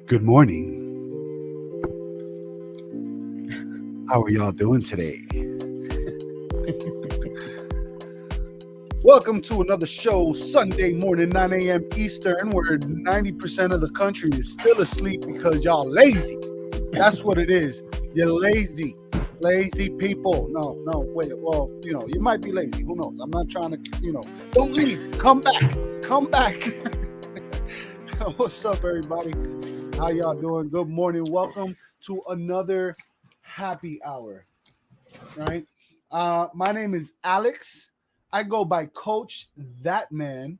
Good morning. How are y'all doing today? Welcome to another show, Sunday morning, 9 a.m. Eastern, where 90% of the country is still asleep because y'all lazy. That's what it is. You're lazy. Lazy people. No, wait. Well, you might be lazy. Who knows? I'm not trying to, don't leave. Come back. What's up, everybody? How y'all doing? Good morning. Welcome to another happy hour, right? My name is Alex. I go by Coach Thatman,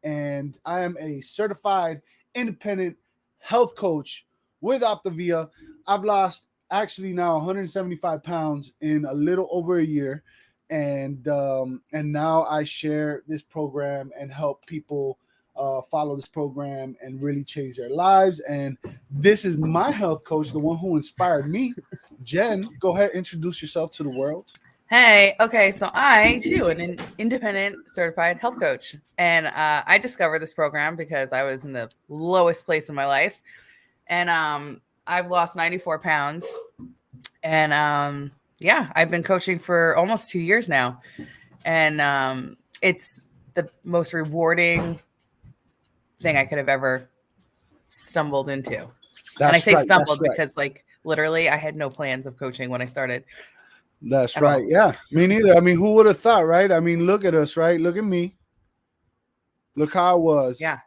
and I am a certified independent health coach with Optavia. I've lost actually now 175 pounds in a little over a year, and now I share this program and help people follow this program and really change their lives. And this is my health coach, the one who inspired me. Jen, go ahead, introduce yourself to the world. Hey, okay, so I too am an independent certified health coach, and I discovered this program because I was in the lowest place in my life, and I've lost 94 pounds, and I've been coaching for almost 2 years now, and it's the most rewarding thing I could have ever stumbled into. And I say stumbled because, like, literally, I had no plans of coaching when I started. That's right. Yeah, me neither. I mean, who would have thought, right? I mean, look at us, right? Look at me. Look how I was. Yeah.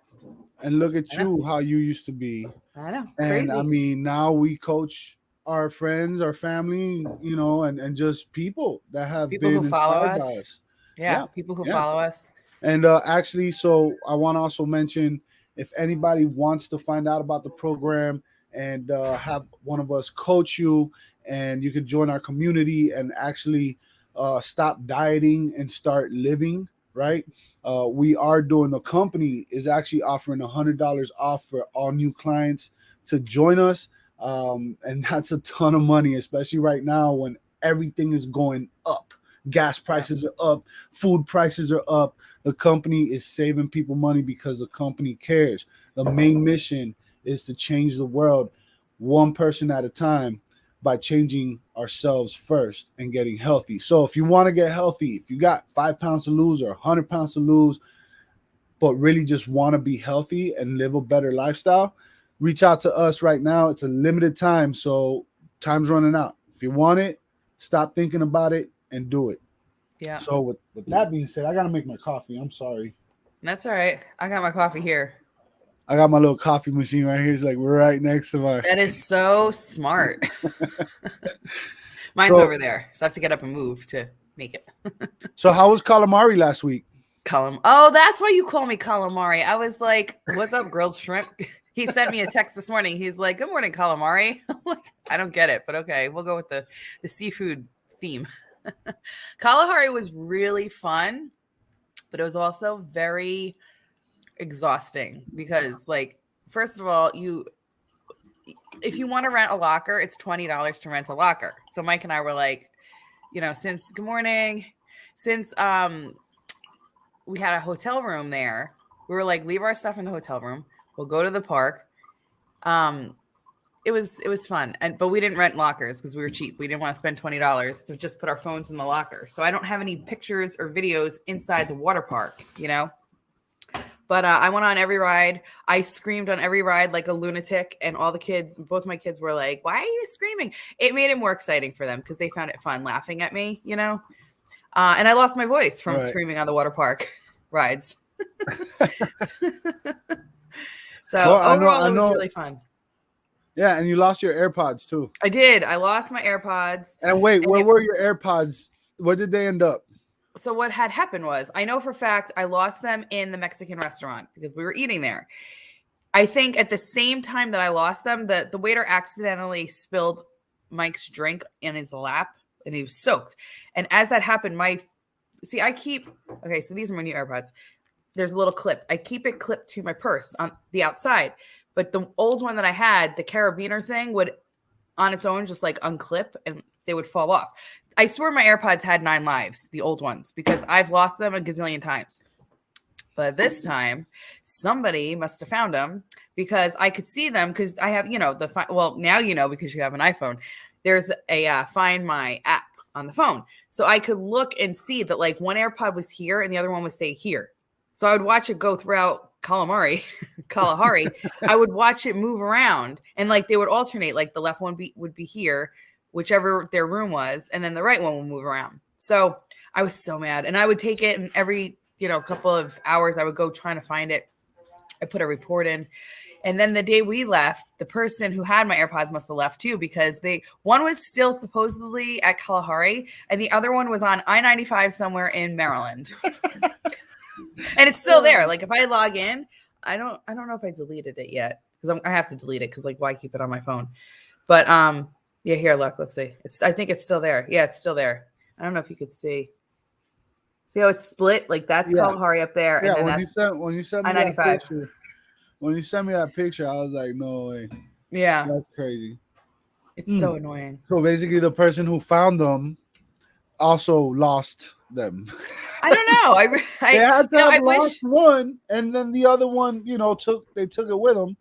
And look at you, how you used to be. I know. And crazy. I mean, now we coach our friends, our family, and just people that have people been who follow inspired us. by us. Yeah, people who follow us. And actually, so I want to also mention, if anybody wants to find out about the program and have one of us coach you, and you can join our community and actually stop dieting and start living, right? We are doing, the company is actually offering $100 off for all new clients to join us. And that's a ton of money, especially right now when everything is going up. Gas prices are up, food prices are up. The company is saving people money because the company cares. The main mission is to change the world one person at a time by changing ourselves first and getting healthy. So if you want to get healthy, if you got 5 pounds to lose or 100 pounds to lose, but really just want to be healthy and live a better lifestyle, reach out to us right now. It's a limited time, so time's running out. If you want it, stop thinking about it and do it. Yeah. So with that being said, I got to make my coffee. I'm sorry. That's all right. I got my coffee here. I got my little coffee machine right here. It's like we're right next to my. That is so smart. Mine's over there, so I have to get up and move to make it. So how was calamari last week? Oh, that's why you call me calamari. I was like, "What's up, grilled shrimp?" He sent me a text this morning. He's like, "Good morning, calamari." I'm like, I don't get it, but okay, we'll go with the seafood theme. Kalahari was really fun, but it was also very exhausting because, like, first of all, if you want to rent a locker, it's $20 to rent a locker. So Mike and I were like, since we had a hotel room there, we were like, leave our stuff in the hotel room. We'll go to the park. It was fun, but we didn't rent lockers because we were cheap. We didn't want to spend $20 to just put our phones in the locker. So I don't have any pictures or videos inside the water park, But I went on every ride. I screamed on every ride like a lunatic, and all the kids, both my kids, were like, "Why are you screaming?" It made it more exciting for them because they found it fun laughing at me, And I lost my voice from screaming on the water park rides. So overall, it was really fun. Yeah, and you lost your AirPods too. I did. I lost my AirPods. And wait, where were your AirPods? Where did they end up? So what had happened was, I know for a fact I lost them in the Mexican restaurant because we were eating there. I think at the same time that I lost them, the waiter accidentally spilled Mike's drink in his lap and he was soaked. And as that happened, so these are my new AirPods. There's a little clip. I keep it clipped to my purse on the outside. But the old one that I had, the carabiner thing, would on its own just like unclip and they would fall off. I swear my AirPods had 9 lives, the old ones, because I've lost them a gazillion times. But this time, somebody must have found them because I could see them because I have, now because you have an iPhone, there's a Find My app on the phone. So I could look and see that like one AirPod was here and the other one was say here. So I would watch it go throughout Kalahari. I would watch it move around and like they would alternate. Like the left one would be here, whichever their room was, and then the right one would move around. So I was so mad. And I would take it and every couple of hours I would go trying to find it. I put a report in. And then the day we left, the person who had my AirPods must have left too, because one was still supposedly at Kalahari and the other one was on I-95 somewhere in Maryland. And it's still there. Like if I log in, I don't know if I deleted it yet because I have to delete it because like why keep it on my phone? But yeah, here, look, let's see. I think it's still there. Yeah, it's still there. I don't know if you could see. See how it's split? Like that's Kalahari up there, and then when you sent me that picture, when you sent me that picture, I was like, no way. Yeah, that's crazy. It's so annoying. So basically, the person who found them also lost them. I don't know. They had to have lost one, and then the other one, they took it with them.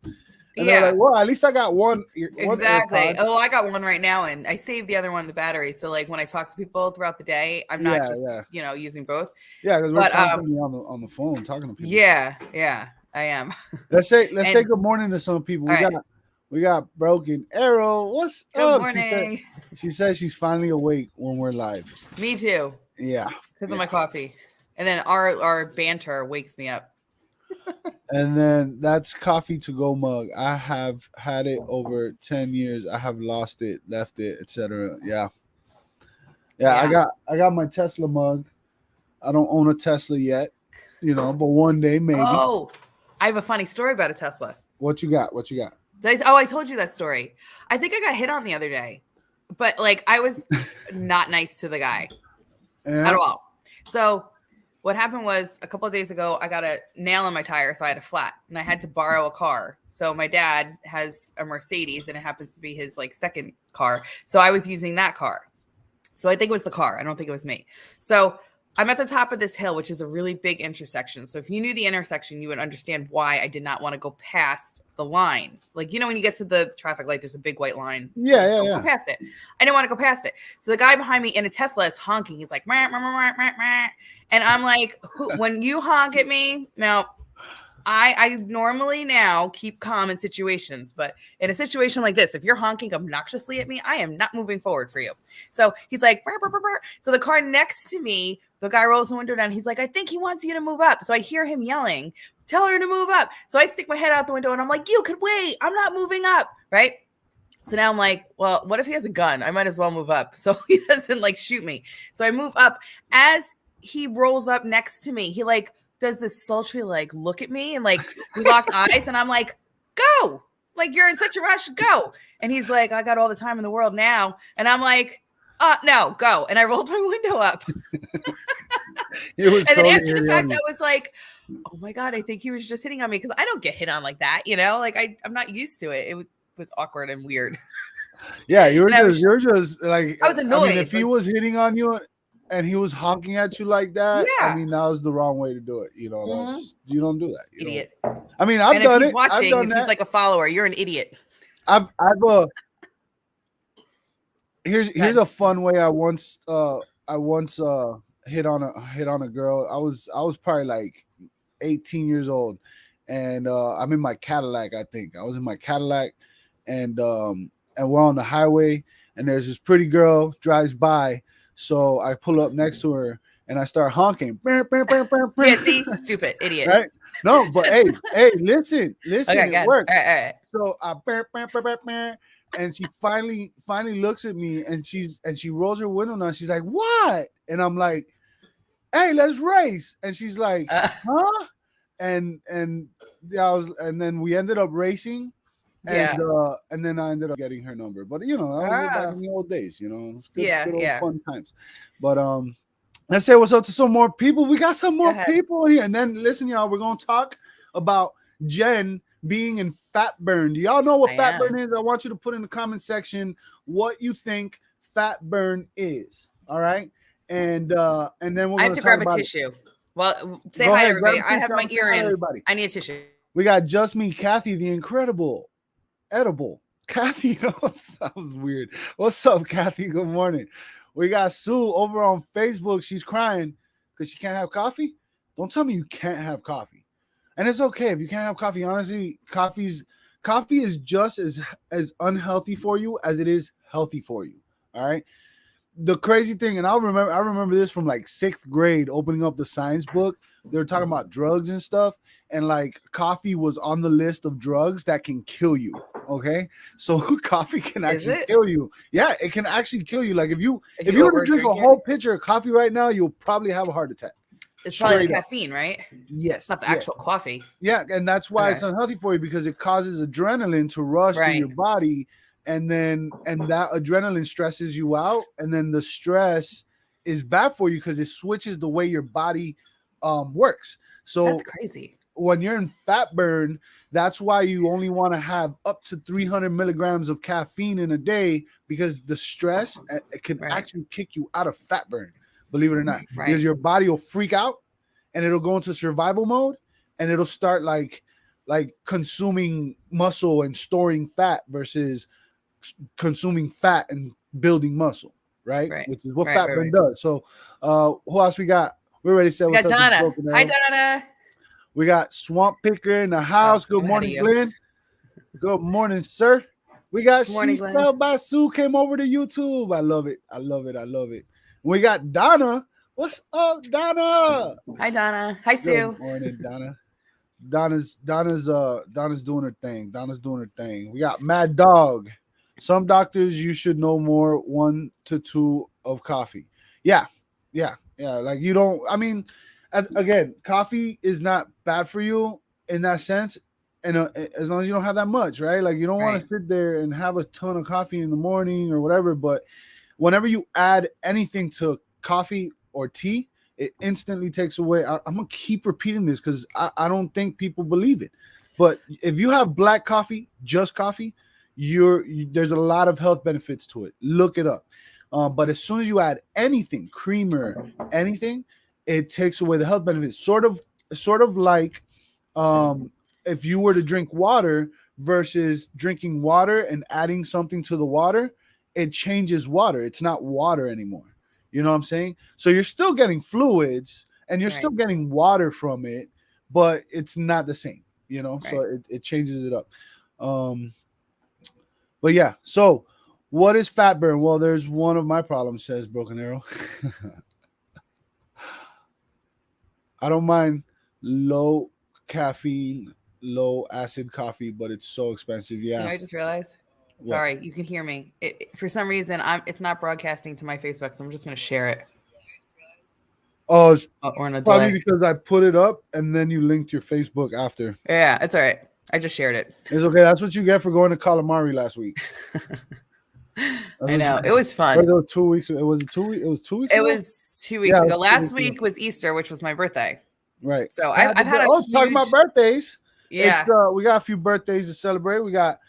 And they're like, well, at least I got one. Exactly. Oh, I got one right now, and I saved the other one, the battery. So, like, when I talk to people throughout the day, I'm not just, using both. Yeah, because we're constantly on the phone talking to people. Yeah, I am. Let's say good morning to some people. We got Broken Arrow. What's up? Good morning. She says she's finally awake when we're live. Me too. Yeah. Because of my coffee. And then our banter wakes me up. And then that's Coffee to Go mug. I have had it over 10 years. I have lost it, left it, etc. Yeah. I got my Tesla mug. I don't own a Tesla yet, but one day maybe. Oh, I have a funny story about a Tesla. What you got? I told you that story. I think I got hit on the other day, but like I was not nice to the guy at all. So what happened was a couple of days ago, I got a nail in my tire, so I had a flat, and I had to borrow a car. So my dad has a Mercedes, and it happens to be his like second car. So I was using that car. So I think it was the car. I don't think it was me. So I'm at the top of this hill, which is a really big intersection. So if you knew the intersection, you would understand why I did not want to go past the line. Like, when you get to the traffic light, there's a big white line. Yeah. Go past it. I didn't want to go past it. So the guy behind me in a Tesla is honking. He's like, meh, meh, meh, meh, meh. And I'm like, when you honk at me, now I normally now keep calm in situations, but in a situation like this, if you're honking obnoxiously at me, I am not moving forward for you. So he's like, burr, burr, burr, burr. So the car next to me, the guy rolls the window down. He's like, I think he wants you to move up. So I hear him yelling, tell her to move up. So I stick my head out the window and I'm like, you could wait. I'm not moving up. Right. So now I'm like, well, what if he has a gun? I might as well move up so he doesn't like shoot me. So I move up. As he rolls up next to me, he like does this sultry like look at me and like we locked eyes and I'm like, go, like you're in such a rush, go. And he's like, I got all the time in the world now. And I'm like, no, go. And I rolled my window up. And then after the fact, I was like, oh my God, I think he was just hitting on me because I don't get hit on like that, like I'm not used to it. It was awkward and weird. Yeah, you're just like, I was annoyed. I mean, if he was hitting on you and he was honking at you like that, I mean, that was the wrong way to do it. You don't do that. Idiot. I mean, I've done it. Watching, if he's like a follower, you're an idiot. Here's a fun way. I once hit on a girl. I was probably like 18 years old, and I'm in my Cadillac. I think I was in my Cadillac, and we're on the highway, and there's this pretty girl drives by. So I pull up next to her and I start honking. Yeah, see, stupid idiot. Right? No, but hey, listen, okay, it works. All right. So I and she finally looks at me and she rolls her window down. She's like, "What?" And I'm like, "Hey, let's race." And she's like, "Huh?" And then we ended up racing. And then I ended up getting her number, but that was back in the old days, it's good old fun times. But let's say what's up to some more people. We got some more people here, and then listen, y'all, we're gonna talk about Jenn being in fat burn. Do y'all know what fat burn is? I want you to put in the comment section what you think fat burn is. All right, and then we're I have to grab a tissue. Well, say Go hi to ahead, grab everybody. a I have picture, my say ear hi to in. everybody. I need a tissue. We got Just Me, Kathy, the Incredible, Edible. Kathy, sounds weird. What's up, Kathy? Good morning. We got Sue over on Facebook. She's crying because she can't have coffee. Don't tell me you can't have coffee. And it's okay if you can't have coffee. Honestly, coffee is just as unhealthy for you as it is healthy for you. All right. The crazy thing, and I remember this from like 6th grade, opening up the science book. They were talking about drugs and stuff, and like coffee was on the list of drugs that can kill you. Okay, so coffee can actually kill you. Yeah, it can actually kill you. Like if you were to drink a whole pitcher of coffee right now, you'll probably have a heart attack. It's probably the caffeine, right? Yes, it's not the actual coffee. Yeah, and that's why it's unhealthy for you, because it causes adrenaline to rush through your body. And that adrenaline stresses you out, and then the stress is bad for you because it switches the way your body works. So that's crazy. When you're in fat burn, that's why you only want to have up to 300 milligrams of caffeine in a day, because the stress it can actually kick you out of fat burn, believe it or not, because your body will freak out and it'll go into survival mode, and it'll start like consuming muscle and storing fat versus consuming fat and building muscle, right? Which is what fat burn does. So who else we got? We already said what's up. Donna. Hi, Donna. We got Swamp Picker in the house. Good morning, Glenn. Good morning, sir. We got She Spelled by Sue came over to YouTube. I love it. We got Donna. What's up, Donna? Hi, Donna. Hi, Sue. Good morning, Donna. Donna's doing her thing. We got Mad Dog. Some doctors you should know more 1 to 2 of coffee. Yeah. Like you don't. I mean, again, coffee is not bad for you in that sense, and as long as you don't have that much, right? Like you don't want to sit there and have a ton of coffee in the morning or whatever. But whenever you add anything to coffee or tea, it instantly takes away. I'm gonna keep repeating this because I don't think people believe it. But if you have black coffee, just coffee, there's a lot of health benefits to it. Look it up. But as soon as you add anything, creamer, anything, it takes away the health benefits. Sort of like if you were to drink water versus drinking water and adding something to the water, it changes water. It's not water anymore. You know what I'm saying? So you're still getting fluids and you're still getting water from it, but it's not the same, you know? So it changes it up. But yeah, so what is fat burn? Well, there's one of my problems, says Broken Arrow. I don't mind low caffeine, low acid coffee, but it's so expensive. Yeah. You know, I just realized. Sorry, you can hear me. For some reason, it's not broadcasting to my Facebook, so I'm just going to share it. Oh, it's probably delay. Because I put it up and then you linked your Facebook after. Yeah, it's all right. I just shared it. It's okay. That's what you get for going to calamari last week. I know. It was fun. It was 2 weeks ago. It was 2 weeks. It was 2 weeks ago. It was 2 weeks ago. Last week was Easter, which was my birthday. Right. So I've had talking about birthdays. Yeah. We got a few birthdays to celebrate. We got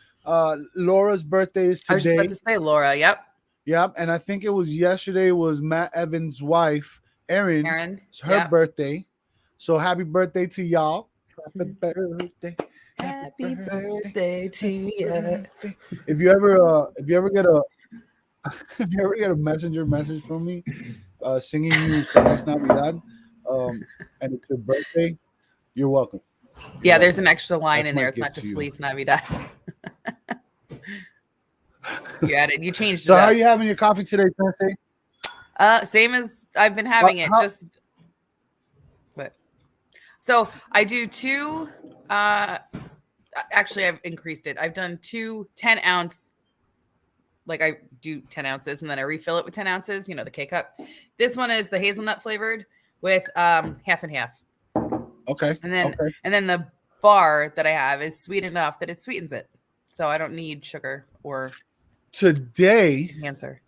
Laura's birthday is today. I was just about to say Laura. Yep. And I think it was yesterday was Matt Evans' wife, Erin. It's her birthday. So happy birthday to y'all. Happy birthday. Happy birthday to you. If you ever get a messenger message from me singing you Feliz Navidad, and it's your birthday, you're welcome. Yeah, there's an extra line in there. It's not just Feliz Navidad. You changed it. So how are you having your coffee today, Sensei? Same as I've been having it. So I do 2. Actually, I've increased it. I've done 2 10-ounce. Like I do 10 ounces and then I refill it with 10 ounces. You know, the K cup. This one is the hazelnut flavored with half and half. Okay. And then the bar that I have is sweet enough that it sweetens it, so I don't need sugar or enhancer.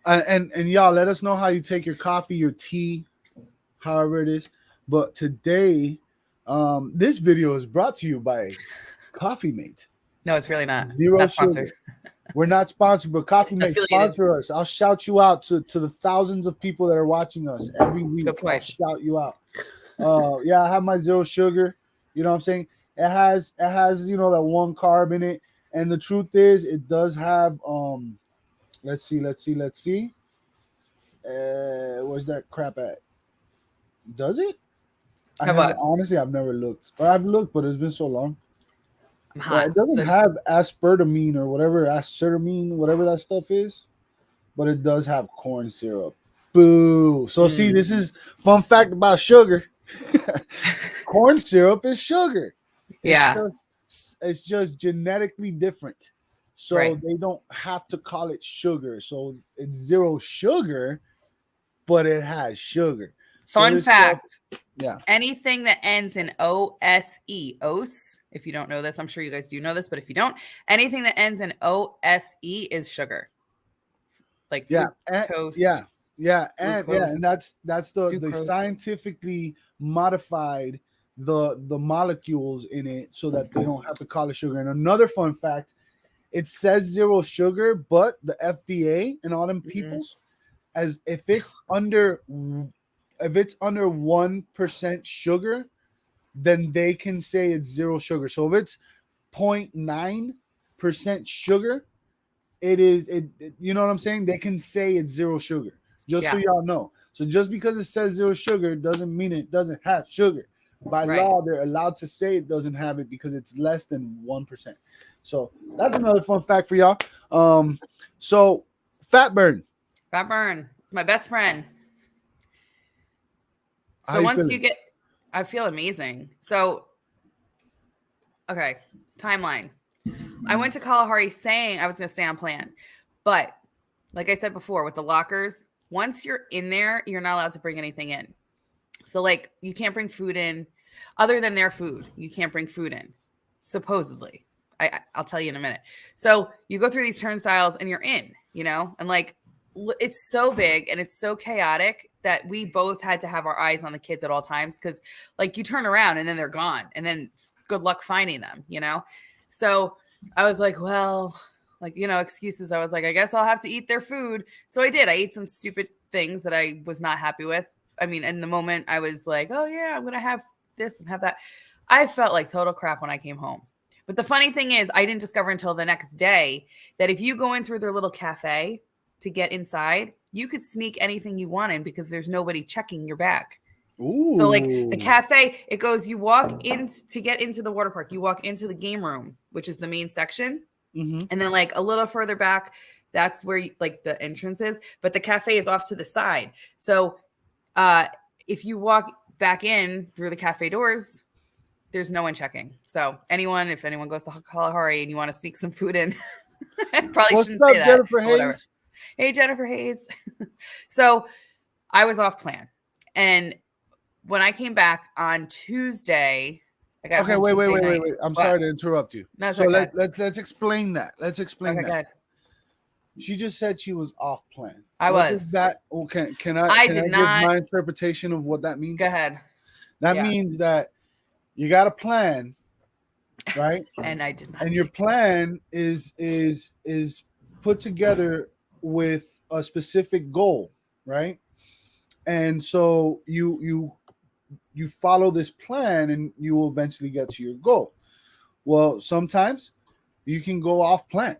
And y'all, let us know how you take your coffee, your tea, however it is. But today, this video is brought to you by Coffee Mate. No, it's really not. Not sponsored. We're not sponsored, but Coffee Mate sponsor us. I'll shout you out to the thousands of people that are watching us every week. Good point. I'll shout you out. Yeah, I have my zero sugar. You know what I'm saying? It has that one carb in it. And the truth is it does have let's see. Where's that crap at? Does it? I Have haven't what? honestly I've never looked. Or I've looked, but it's been so long. I'm Yeah, hot. it doesn't So just have aspartame or whatever aspartame, whatever that stuff is, but it does have corn syrup. Boo. So see, this mm, is fun fact about sugar. Corn syrup is sugar. It's yeah, just genetically different. right. So they don't have to call it sugar. So it's zero sugar, but it has sugar. So Fun this stuff, fact. yeah. Anything that ends in OSE, if you don't know this, I'm sure you guys do know this, but if you don't, anything that ends in OSE is sugar. Like Yeah, and, fructose, yeah, and glucose, that's the sucrose. scientifically modified the molecules in it so that they don't have to call it sugar. And another fun fact, it says zero sugar, but the FDA and all them Mhm. peoples, as if it's under 1% sugar, then they can say it's zero sugar. So if it's 0.9% sugar, you know what I'm saying? They can say it's zero sugar, just so Yeah, y'all know. So just because it says zero sugar doesn't mean it doesn't have sugar. By right. law, they're allowed to say it doesn't have it because it's less than 1%. So that's another fun fact for y'all. So fat burn. Fat burn. It's my best friend. How So you once you feeling? get, I feel amazing. So, okay, timeline. I went to Kalahari saying I was going to stay on plan. But like I said before, with the lockers, once you're in there, you're not allowed to bring anything in. So, like, you can't bring food in other than their food. You can't bring food in, supposedly. I'll tell you in a minute. So, you go through these turnstiles and you're in, and like, it's so big and it's so chaotic that we both had to have our eyes on the kids at all times because, like, you turn around and then they're gone. And then good luck finding them. So, I was like, well, like, excuses. I was like, I guess I'll have to eat their food. So I did. I ate some stupid things that I was not happy with. I mean, in the moment, I was like, oh, yeah, I'm going to have this and have that. I felt like total crap when I came home. But the funny thing is, I didn't discover until the next day that if you go in through their little cafe to get inside, you could sneak anything you want in because there's nobody checking your bag. So like the Ooh. cafe, it goes, you walk in to get into the water park, you walk into the game room, which is the main section. Mm-hmm. And then like a little further back, that's where like the entrance is, but the cafe is off to the side. So if you walk back in through the cafe doors, there's no one checking. So if anyone goes to Kalahari and you want to sneak some food in, probably What's shouldn't say up, that, Jennifer but whatever. Hayes? Hey, Jennifer Hayes. So I was off plan. And when I came back on Tuesday, I got Okay, home wait, wait, Tuesday wait, wait, night. wait. I'm What? sorry to interrupt you. No, it's So okay. Go ahead. let's explain that. Let's explain Okay, that. go ahead. She just said she was off plan. I What does was. that? Okay, can I I can did I give not. my interpretation of what that Go means? ahead. That Yeah. means that you got a plan, right? And I did not And your stick to it. plan is put together with a specific goal, right? And so you follow this plan and you will eventually get to your goal. Well, sometimes you can go off plan.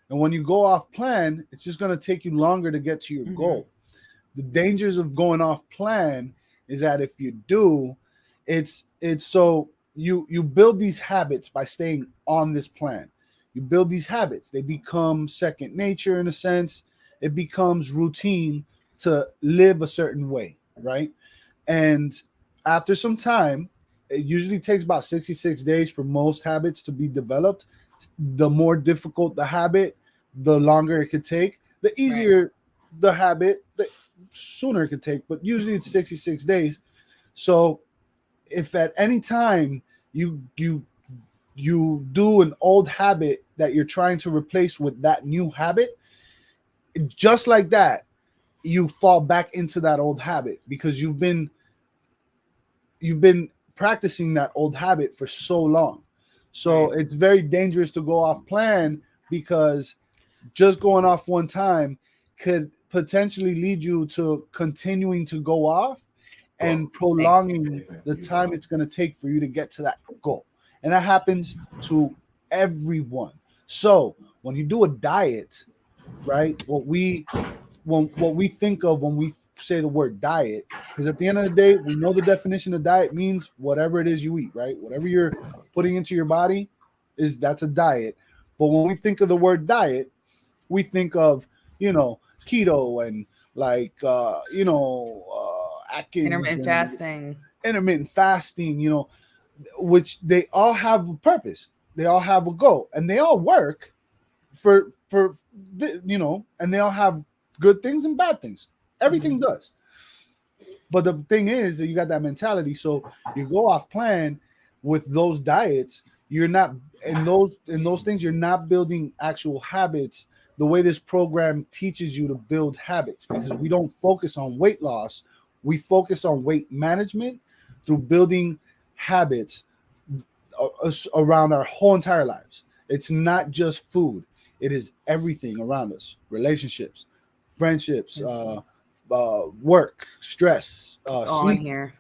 And when you go off plan, it's just going to take you longer to get to your Mm-hmm. goal. The dangers of going off plan is that if you do, it's so you build these habits by staying on this plan. You build these habits. They become second nature in a sense. It becomes routine to live a certain way, right? And after some time, it usually takes about 66 days for most habits to be developed. The more difficult the habit, the longer it could take. The Right. easier the habit, the sooner it could take, but usually it's 66 days. So if at any time you do an old habit that you're trying to replace with that new habit, just like that, you fall back into that old habit because you've been practicing that old habit for so long. So Right. it's very dangerous to go off plan because just going off one time could potentially lead you to continuing to go off and Thanks. prolonging the time it's going to take for you to get to that goal. And that happens to everyone. So when you do a diet, right, what we think of when we say the word diet, because at the end of the day, we know the definition of diet means whatever it is you eat, right? Whatever you're putting into your body that's a diet. But when we think of the word diet, we think of, keto and like Atkins Intermittent and fasting. intermittent fasting, which they all have a purpose. They all have a goal, and they all work and they all have good things and bad things. Everything does. But the thing is that you got that mentality. So you go off plan with those diets. You're not in those things. You're not building actual habits the way this program teaches you to build habits, because we don't focus on weight loss. We focus on weight management through building habits around our whole entire lives. It's not just food. It is everything around us: relationships, friendships, work, stress, It's all in sleep. here.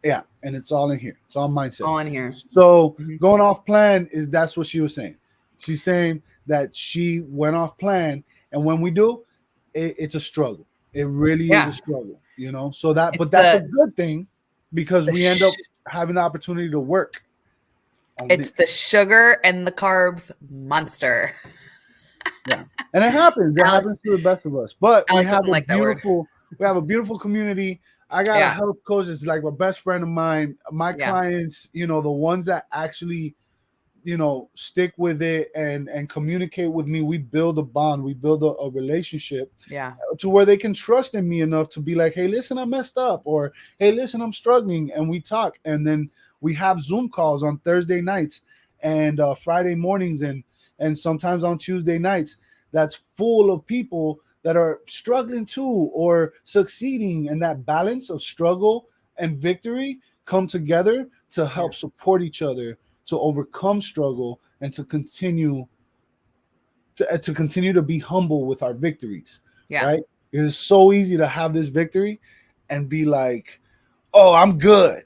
Yeah, and it's all in here. It's all mindset. All in here. So going off plan that's what she was saying. She's saying that she went off plan, and when we do, it's a struggle. It really is a struggle, So that's a good thing, because we end up having the opportunity to work. It's the sugar and the carbs monster. Yeah, and it happens. It happens to the best of us. But we have a beautiful community. I got a health coach that's like a best friend of mine. My clients, the ones that actually, stick with it and communicate with me. We build a bond. We build a relationship. Yeah. To where they can trust in me enough to be like, hey, listen, I messed up, or hey, listen, I'm struggling, and we talk, and then we have Zoom calls on Thursday nights and Friday mornings and sometimes on Tuesday nights. That's full of people that are struggling too or succeeding, and that balance of struggle and victory come together to help support each other to overcome struggle and to continue to be humble with our victories. Right? It's so easy to have this victory and be like, oh, I'm good.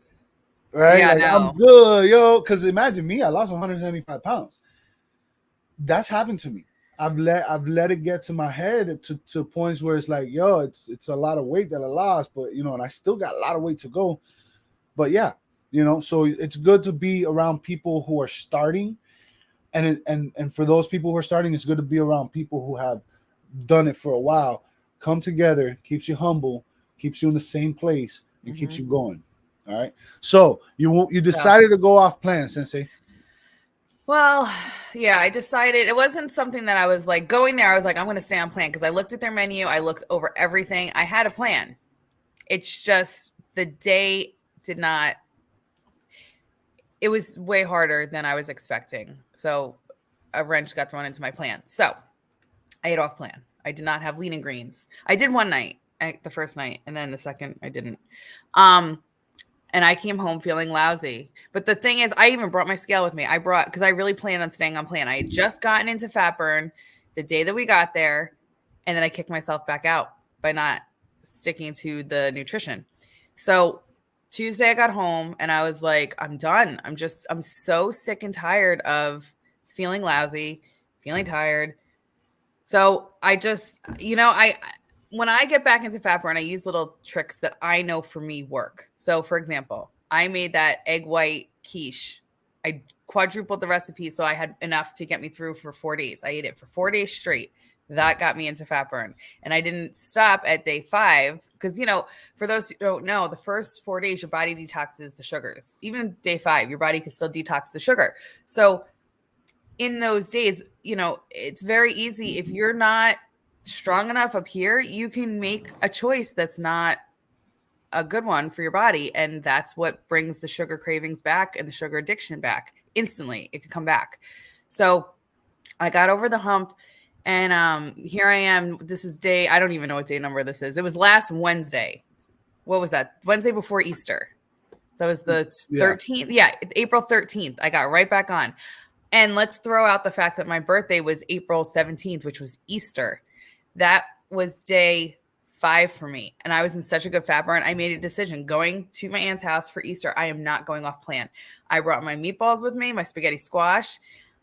Right? I'm good, because imagine me, I lost 175 pounds. That's happened to me. I've let it get to my head to points where it's like, it's a lot of weight that I lost, but and I still got a lot of weight to go. But so it's good to be around people who are starting, and for those people who are starting, it's good to be around people who have done it for a while. Come together, keeps you humble, keeps you in the same place, and keeps you going. All right. So you decided to go off plan, Sensei. Well, yeah, I decided it wasn't something that I was like going there. I was like, I'm going to stay on plan, because I looked at their menu. I looked over everything. I had a plan. It's just the day did not. It was way harder than I was expecting. So a wrench got thrown into my plan. So I ate off plan. I did not have lean and greens. I did one night, the first night, and then the second I didn't. And I came home feeling lousy. But the thing is, I even brought my scale with me. Because I really planned on staying on plan. I had just gotten into fat burn the day that we got there. And then I kicked myself back out by not sticking to the nutrition. So Tuesday I got home and I was like, I'm done. I'm so sick and tired of feeling lousy, feeling tired. So I just, when I get back into fat burn, I use little tricks that I know for me work. So, for example, I made that egg white quiche. I quadrupled the recipe so I had enough to get me through for 4 days. I ate it for 4 days straight. That got me into fat burn. And I didn't stop at day 5 because, for those who don't know, the first 4 days, your body detoxes the sugars. Even day 5, your body can still detox the sugar. So in those days, it's very easy. If you're not strong enough up here, you can make a choice that's not a good one for your body, and that's what brings the sugar cravings back and the sugar addiction back instantly. It can come back. So I got over the hump, and here I am. This is I don't even know what day number this is. It was last Wednesday. What was that? Wednesday before Easter. So it was the 13th. Yeah, April 13th. I got right back on. And let's throw out the fact that my birthday was April 17th, which was Easter. That was day 5 for me. And I was in such a good fat burn. I made a decision going to my aunt's house for Easter. I am not going off plan. I brought my meatballs with me, my spaghetti squash.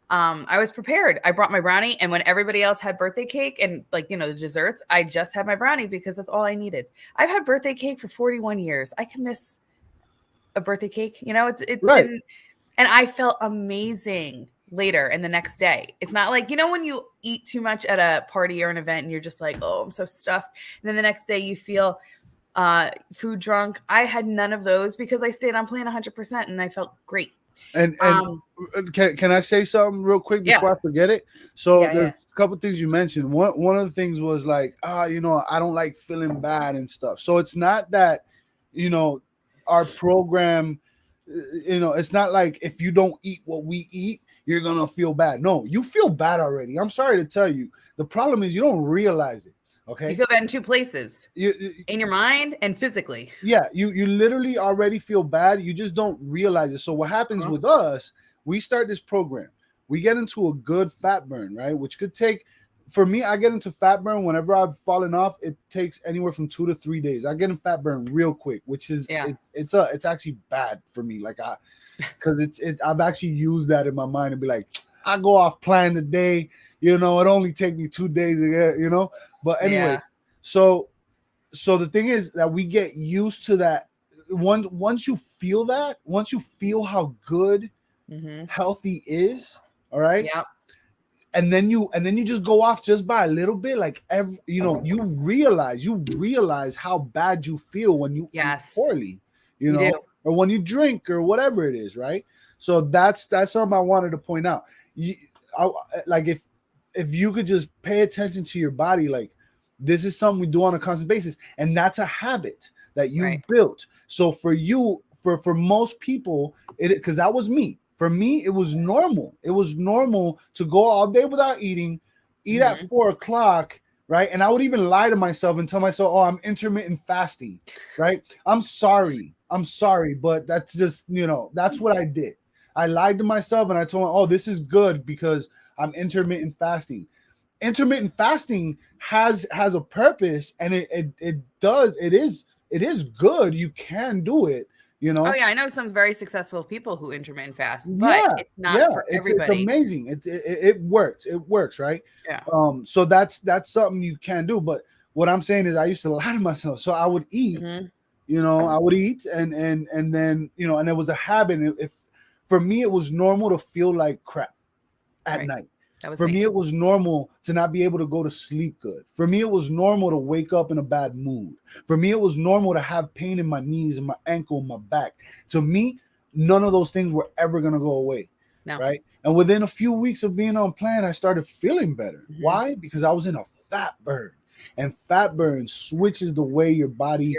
I was prepared. I brought my brownie. And when everybody else had birthday cake and like, you know, the desserts, I just had my brownie because that's all I needed. I've had birthday cake for 41 years. I can miss a birthday cake. You know, it Right. didn't. And I felt amazing later and the next day. It's not like, you know, when you eat too much at a party or an event and you're just like, oh, I'm so stuffed. And then the next day you feel food drunk. I had none of those because I stayed on plan 100% and I felt great. And can I say something real quick before I forget it? So there's a couple things you mentioned. One of the things was like, you know, I don't like feeling bad and stuff. So it's not that, you know, our program, you know, it's not like if you don't eat what we eat, you're gonna feel bad. No, you feel bad already. I'm sorry to tell you. The problem is you don't realize it. Okay. You feel bad in two places. In your mind and physically. Yeah, you literally already feel bad. You just don't realize it. So what happens with us, we start this program. We get into a good fat burn, right? Which could take, for me, I get into fat burn whenever I've fallen off. It takes anywhere from 2 to 3 days. I get in fat burn real quick, which is it's actually bad for me. Like because I've actually used that in my mind and be like, I go off plan today. You know, it only take me 2 days to get, you know. But anyway, so the thing is that we get used to that. Once you feel that, once you feel how good healthy is, all right. Yeah. And then you just go off just by a little bit, like you realize how bad you feel when you eat poorly, you know, or when you drink or whatever it is, right? So that's something I wanted to point out. Like if you could just pay attention to your body, like this is something we do on a constant basis, and that's a habit that you built. So for you, for most people, because that was me. For me, it was normal. It was normal to go all day without eating, eat at 4 o'clock, right? And I would even lie to myself and tell myself, "Oh, I'm intermittent fasting," right? I'm sorry, but that's just, you know, that's what I did. I lied to myself and I told myself, "Oh, this is good because I'm intermittent fasting." Intermittent fasting has a purpose, and it is good. You can do it. You know? Oh yeah, I know some very successful people who intermittent fast, but it's not for everybody. It's amazing. It works. It works, right? Yeah. So that's something you can do. But what I'm saying is, I used to lie to myself. So I would eat, you know, I would eat, and then, you know, and it was a habit. If for me, it was normal to feel like crap at night. For me, it was normal to not be able to go to sleep good. For me, it was normal to wake up in a bad mood. For me, it was normal to have pain in my knees and my ankle and my back. To me, none of those things were ever going to go away. No. Right. And within a few weeks of being on plan, I started feeling better. Why? Because I was in a fat burn. And fat burn switches the way your body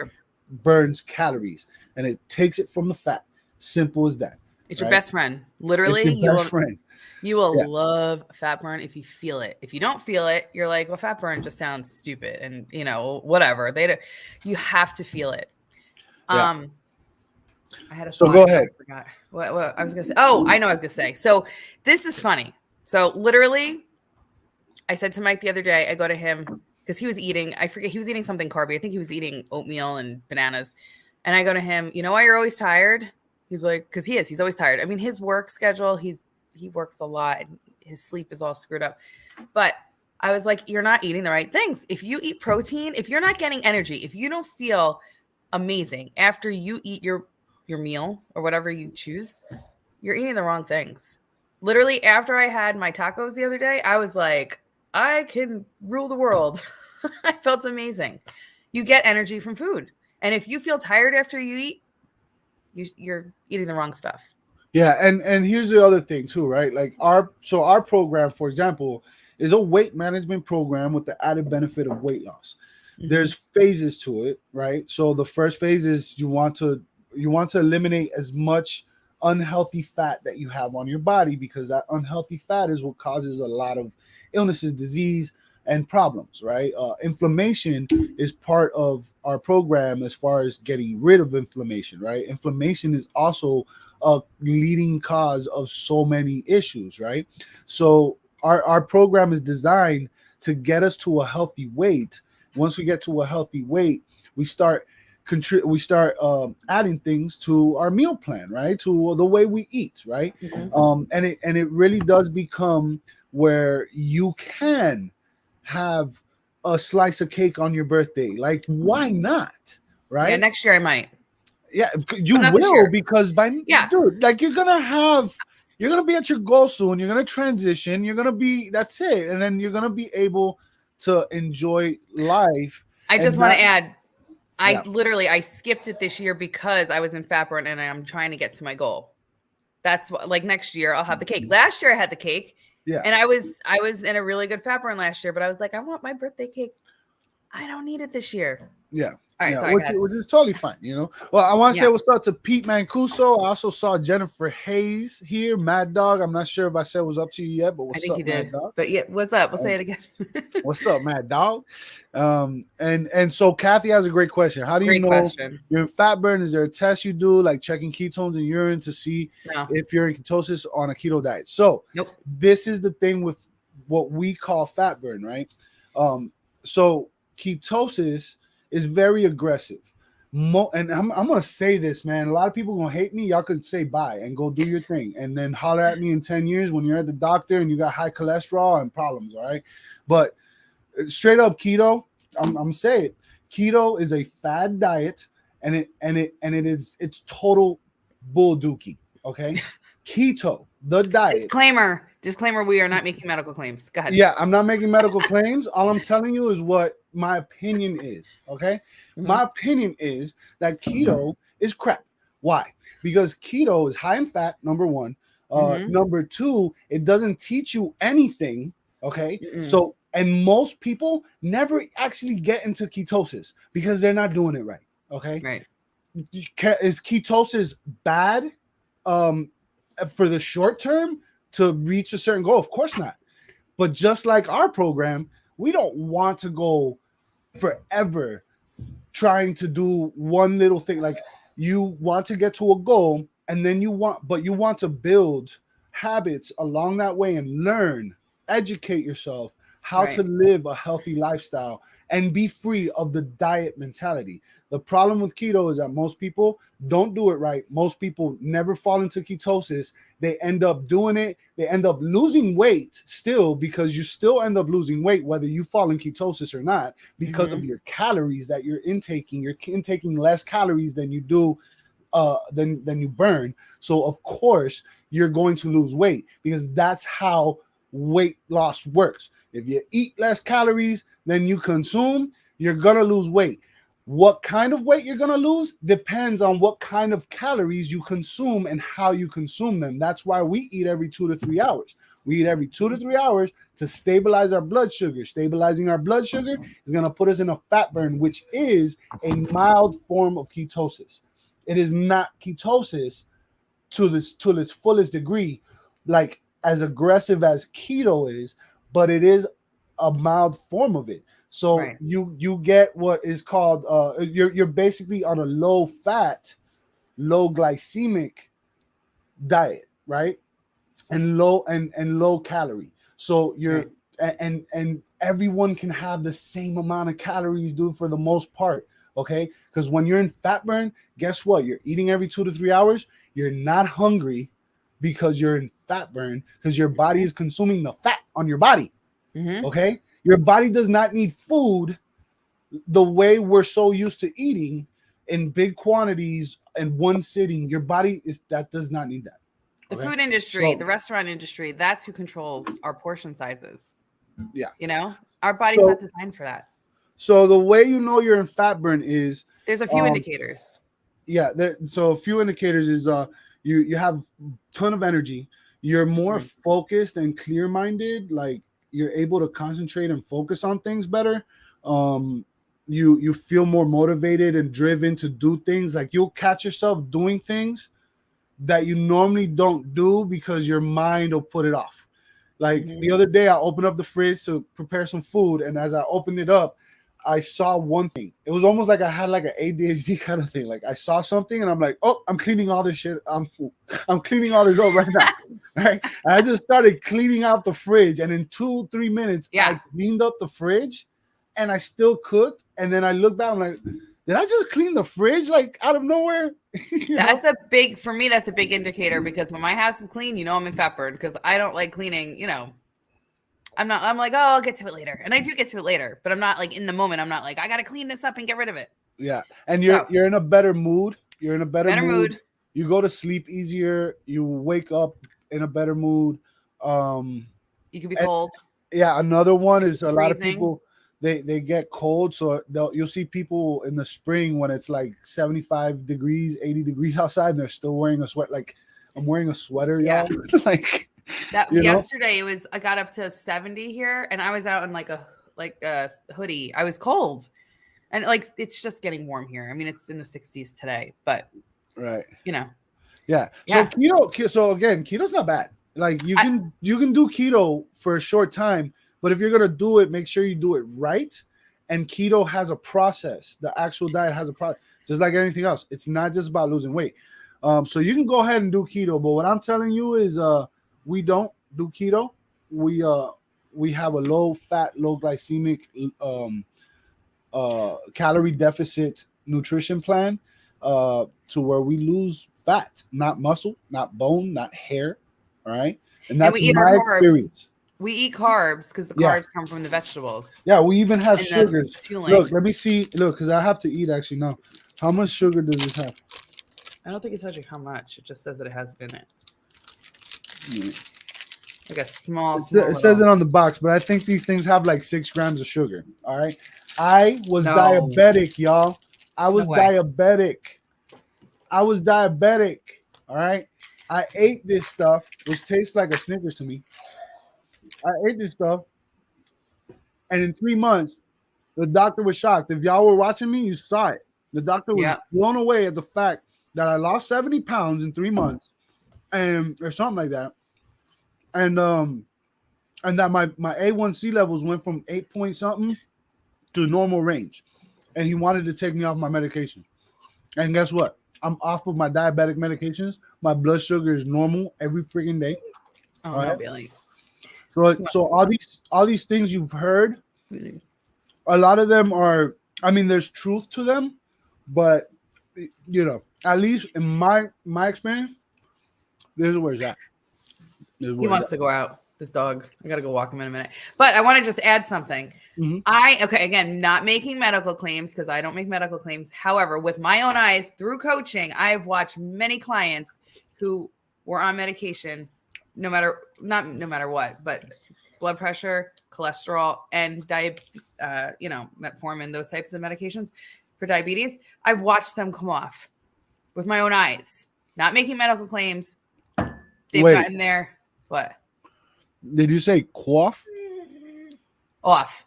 burns calories. And it takes it from the fat. Simple as that. It's your best friend. Literally. It's your best friend. You will love fat burn if you feel it. If you don't feel it, you're like, well, fat burn just sounds stupid and, you know, whatever. You have to feel it. I had a go ahead. I forgot what I was going to say. Oh, I know what I was going to say. So this is funny. So literally, I said to Mike the other day, I go to him because he was eating, I forget, he was eating something carby. I think he was eating oatmeal and bananas. And I go to him, you know why you're always tired? He's like, because he's always tired. I mean, his work schedule, he works a lot and his sleep is all screwed up. But I was like, you're not eating the right things. If you eat protein, if you're not getting energy, if you don't feel amazing after you eat your meal or whatever you choose, you're eating the wrong things. Literally, after I had my tacos the other day, I was like, I can rule the world. I felt amazing. You get energy from food. And if you feel tired after you eat, you're eating the wrong stuff. Yeah, and here's the other thing too, right? Like our program, for example, is a weight management program with the added benefit of weight loss. There's phases to it, right? So the first phase is you want to eliminate as much unhealthy fat that you have on your body, because that unhealthy fat is what causes a lot of illnesses, disease, and problems, right? Inflammation is part of our program as far as getting rid of inflammation, right? Inflammation is also a leading cause of so many issues, right? So our program is designed to get us to a healthy weight once we get to a healthy weight, we start adding things to our meal plan, right? To the way we eat, right? And it really does become where you can have a slice of cake on your birthday. Like, why not? Right? Yeah, next year I might. Yeah, you not this will, year. because Yeah. dude, like you're gonna be at your goal soon. You're gonna transition. That's it, and then you're gonna be able to enjoy life. I just and want not- to add, Yeah. I skipped it this year because I was in fat burn and I'm trying to get to my goal. That's what, like, next year I'll have the cake. Last year I had the cake. Yeah. And I was in a really good fat burn last year, but I was like, I want my birthday cake. I don't need it this year. Yeah. All right, Yeah, sorry, which is totally fine, Well, I want to say Yeah. what's up to Pete Mancuso. I also saw Jennifer Hayes here, Mad Dog. I'm not sure if I said what's up to you yet, but I what's think up, you did. Mad Dog? But yeah, what's up? We'll say it again. What's up, Mad Dog? And so Kathy has a great question. How do you Great know question. you're in fat burn? Is there a test you do, like checking ketones in urine to see No. if you're in ketosis on a keto diet? So Nope. this is the thing with what we call fat burn, right? So ketosis is very aggressive. And I'm gonna say this, man. A lot of people gonna hate me. Y'all could say bye and go do your thing, and then holler at me in 10 years when you're at the doctor and you got high cholesterol and problems. All right, but straight up keto, I'm saying keto is a fad diet, and it's total bull dookie. Okay, keto, the diet. Disclaimer, we are not making medical claims. Go ahead. Yeah, I'm not making medical claims. All I'm telling you is what my opinion is. Okay. My opinion is that keto is crap. Why? Because keto is high in fat, number one. Number two, it doesn't teach you anything. Okay. So, and most people never actually get into ketosis because they're not doing it right. Okay. Right. Is ketosis bad for the short term to reach a certain goal? Of course not. But just like our program, we don't want to go forever trying to do one little thing. Like, you want to get to a goal, and then you want to build habits along that way and learn, educate yourself how to live a healthy lifestyle and be free of the diet mentality. The problem with keto is that most people don't do it right. Most people never fall into ketosis. They end up doing it. They end up losing weight still, because you still end up losing weight whether you fall in ketosis or not, because of your calories that you're intaking. You're intaking less calories than you do than you burn. So of course you're going to lose weight, because that's how weight loss works. If you eat less calories than you consume, you're gonna lose weight. What kind of weight you're gonna lose depends on what kind of calories you consume and how you consume them. That's why we eat every 2 to 3 hours. We eat every 2 to 3 hours to stabilize our blood sugar. Stabilizing our blood sugar is gonna put us in a fat burn, which is a mild form of ketosis. It is not ketosis to its fullest degree, like as aggressive as keto is, but it is a mild form of it. So you get what is called you're basically on a low fat, low glycemic diet, right? And low calorie. So you're and everyone can have the same amount of calories, dude, for the most part. Okay, because when you're in fat burn, guess what? You're eating every 2 to 3 hours. You're not hungry because you're in fat burn, because your body is consuming the fat on your body. Okay, your body does not need food the way we're so used to eating in big quantities in one sitting. Your body does not need that. The food industry, the restaurant industry, that's who controls our portion sizes. Yeah, our body's not designed for that. So the way you know you're in fat burn is there's a few indicators. Yeah, so a few indicators is you have a ton of energy. You're more focused and clear-minded. Like, you're able to concentrate and focus on things better. You feel more motivated and driven to do things. Like, you'll catch yourself doing things that you normally don't do because your mind will put it off. Like the other day, I opened up the fridge to prepare some food, and as I opened it up, I saw one thing. It was almost like I had like an ADHD kind of thing. Like, I saw something and I'm like, oh, I'm cleaning all this shit. I'm cleaning all this up right now. Right? And I just started cleaning out the fridge. And in 2-3 minutes, I cleaned up the fridge. and I still cooked. And then I look back, I'm like, did I just clean the fridge like out of nowhere? That's a big, for me, that's a big indicator because when my house is clean, I'm in fat burn because I don't like cleaning, I'm like, oh, I'll get to it later. And I do get to it later, but I'm not like in the moment. I'm not like, I got to clean this up and get rid of it. Yeah. And you're in a better mood. You're in a better mood. You go to sleep easier. You wake up in a better mood. You could be cold. Yeah. Another one is a lot of people, they get cold. So you'll see people in the spring when it's like 75 degrees, 80 degrees outside, and they're still wearing a sweat. Like, I'm wearing a sweater, y'all. Like, that yesterday I got up to 70 here and I was out in like a hoodie. I was cold and like it's just getting warm here. I mean, it's in the 60s today, but right. Yeah. So keto, so again, keto's not bad. Like you can do keto for a short time, but if you're gonna do it, make sure you do it right. And keto has a process. The actual diet has a process, just like anything else. It's not just about losing weight. So you can go ahead and do keto, but what I'm telling you is we don't do keto. We have a low fat, low glycemic calorie deficit nutrition plan to where we lose fat, not muscle, not bone, not hair. All right. And that's we eat my experience. We eat carbs because the carbs come from the vegetables. Yeah, we even have sugars. Look, let me see. Look, because I have to eat actually now. How much sugar does this have? I don't think it tells you how much. It just says that it has it in it. Like a small. It says it on the box, but I think these things have like 6 grams of sugar. All right. I was diabetic, y'all. I was diabetic. All right. I ate this stuff, which tastes like a Snickers to me. I ate this stuff, and in 3 months, the doctor was shocked. If y'all were watching me, you saw it. The doctor was blown away at the fact that I lost 70 pounds in 3 months, or something like that. And that my A1C levels went from 8 point something to normal range. And he wanted to take me off my medication. And guess what? I'm off of my diabetic medications. My blood sugar is normal every freaking day. Oh, no, Billy. So all these things you've heard, a lot of them are, I mean, there's truth to them, but at least in my experience, this is where it's at. He wants to go out, this dog. I got to go walk him in a minute. But I want to just add something. Mm-hmm. Again, not making medical claims because I don't make medical claims. However, with my own eyes through coaching, I've watched many clients who were on medication, no matter what, but blood pressure, cholesterol, and metformin, those types of medications for diabetes. I've watched them come off with my own eyes, not making medical claims. They've gotten there. What? Did you say quaff? Off.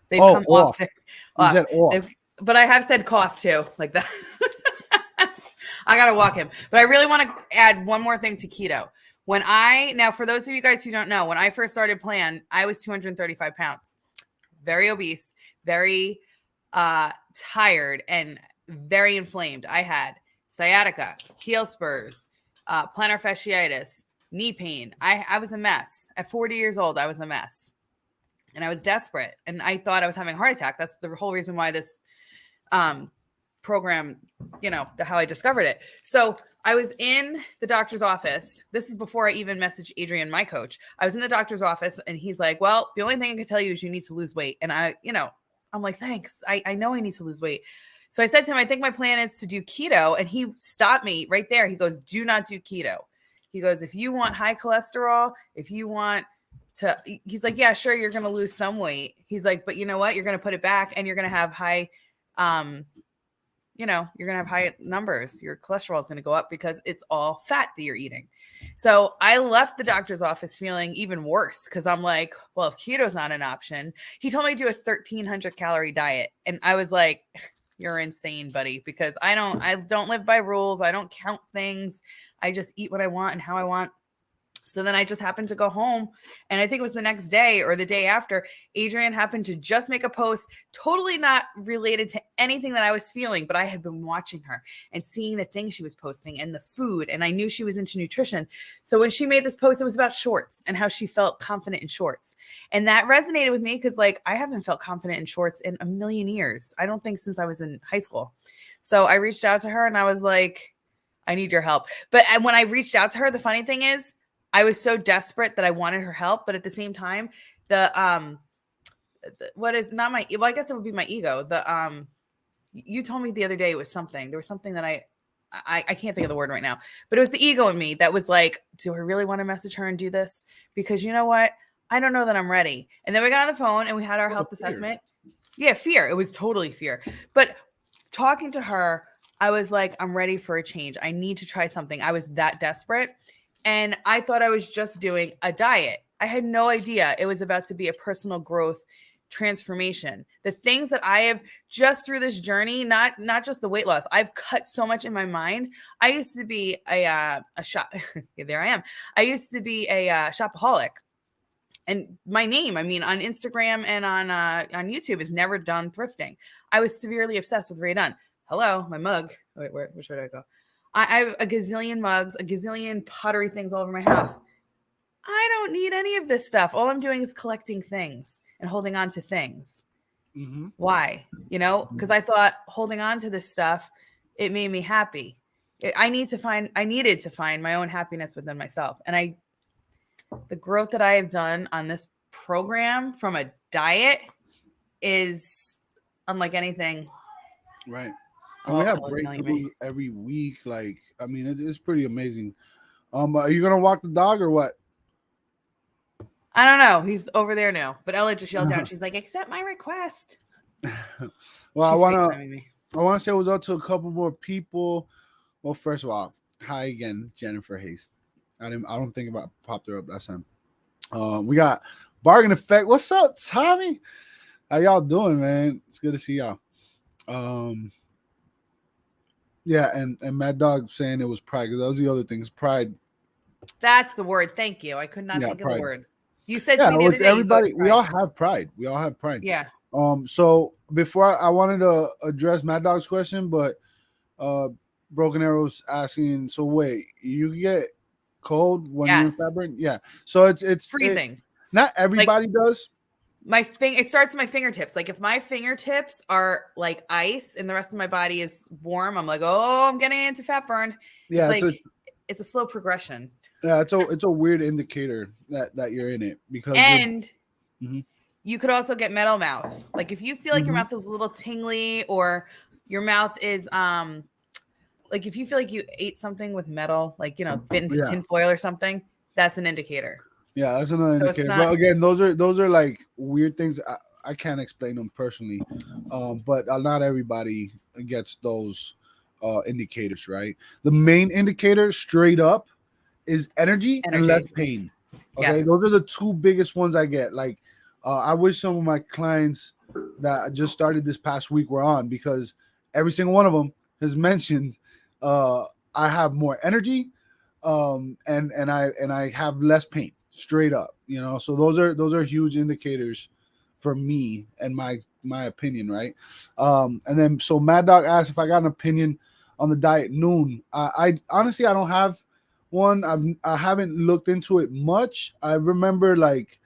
They've come off. Off. But I have said cough too, like that. I got to walk him. But I really want to add one more thing to keto. Now, for those of you guys who don't know, when I first started Plan, I was 235 pounds, very obese, very tired, and very inflamed. I had sciatica, heel spurs, plantar fasciitis, knee pain. I was a mess. At 40 years old, I was a mess. And I was desperate. And I thought I was having a heart attack. That's the whole reason why this program, how I discovered it. So I was in the doctor's office. This is before I even messaged Adrian, my coach. I was in the doctor's office and he's like, well, the only thing I can tell you is you need to lose weight. And I'm like, thanks. I know I need to lose weight. So I said to him, I think my plan is to do keto. And he stopped me right there. He goes, do not do keto. He goes, if you want high cholesterol, he's like, yeah, sure, you're going to lose some weight. He's like, but you know what? You're going to put it back and you're going to have high, you're going to have high numbers. Your cholesterol is going to go up because it's all fat that you're eating. So I left the doctor's office feeling even worse because I'm like, well, if keto's not an option, he told me to do a 1,300 calorie diet. And I was like, you're insane, buddy, because I don't live by rules. I don't count things. I just eat what I want and how I want. So then I just happened to go home, and I think it was the next day or the day after, Adrienne happened to just make a post totally not related to anything that I was feeling, but I had been watching her and seeing the things she was posting and the food, and I knew she was into nutrition. So when she made this post, it was about shorts and how she felt confident in shorts. And that resonated with me because, like, I haven't felt confident in shorts in a million years. I don't think since I was in high school. So I reached out to her and I was like, I need your help. But when I reached out to her, the funny thing is, I was so desperate that I wanted her help, but at the same time, what is not my, well, I guess it would be my ego. You told me the other day it was something. There was something that I can't think of the word right now, but it was the ego in me that was like, do I really want to message her and do this? Because you know what? I don't know that I'm ready. And then we got on the phone and we had our health assessment. Yeah, fear. It was totally fear. But talking to her, I was like, I'm ready for a change. I need to try something. I was that desperate. And I thought I was just doing a diet. I had no idea it was about to be a personal growth transformation. The things that I have just through this journey, not just the weight loss, I've cut so much in my mind. I used to be a shop. There I am. I used to be a shopaholic. And my name, I mean, on Instagram and on YouTube is Never Done Thrifting. I was severely obsessed with Ray Dunn. Hello, my mug. Wait, which way do I go? I have a gazillion mugs, a gazillion pottery things all over my house. I don't need any of this stuff. All I'm doing is collecting things and holding on to things. Mm-hmm. Why? You know, because I thought holding on to this stuff, it made me happy. I needed to find my own happiness within myself. And the growth that I have done on this program from a diet is unlike anything. Right. And we have breakthroughs every week. Like, I mean, it's pretty amazing. Are you gonna walk the dog or what? I don't know. He's over there now. But Ella just yelled down. She's like, "Accept my request." Well, I wanna say what's up to a couple more people. Well, first of all, hi again, Jennifer Hayes. I don't think about popped her up last time. We got Bargain Effect. What's up, Tommy? How y'all doing, man? It's good to see y'all. Yeah, and Mad Dog saying it was pride, because that was the other thing. It's pride. That's the word. Thank you. I could not think of the word. You said to me the other day. Everybody, we all have pride. We all have pride. Yeah. So before I wanted to address Mad Dog's question, but Broken Arrow's asking. So wait, you get cold when you're in February? Yeah. So it's freezing. Not everybody does. It starts at my fingertips. Like if my fingertips are like ice and the rest of my body is warm, I'm like, oh, I'm getting into fat burn. Yeah, it's a slow progression. Yeah, it's a weird indicator that you're in it, because you could also get metal mouth. Like if you feel like your mouth is a little tingly, or your mouth is like if you feel like you ate something with metal, like bit into tin foil or something, that's an indicator. Yeah, that's another indicator. But again, those are like weird things. I can't explain them personally, but not everybody gets those indicators, right? The main indicator, straight up, is energy and less pain. Okay, those are the two biggest ones I get. Like, I wish some of my clients that just started this past week were on, because every single one of them has mentioned I have more energy, and I have less pain. Straight up, so those are huge indicators for me and my opinion, right? And then so Mad Dog asked if I got an opinion on the diet Noom. I honestly, I don't have one. I haven't looked into it much. I remember like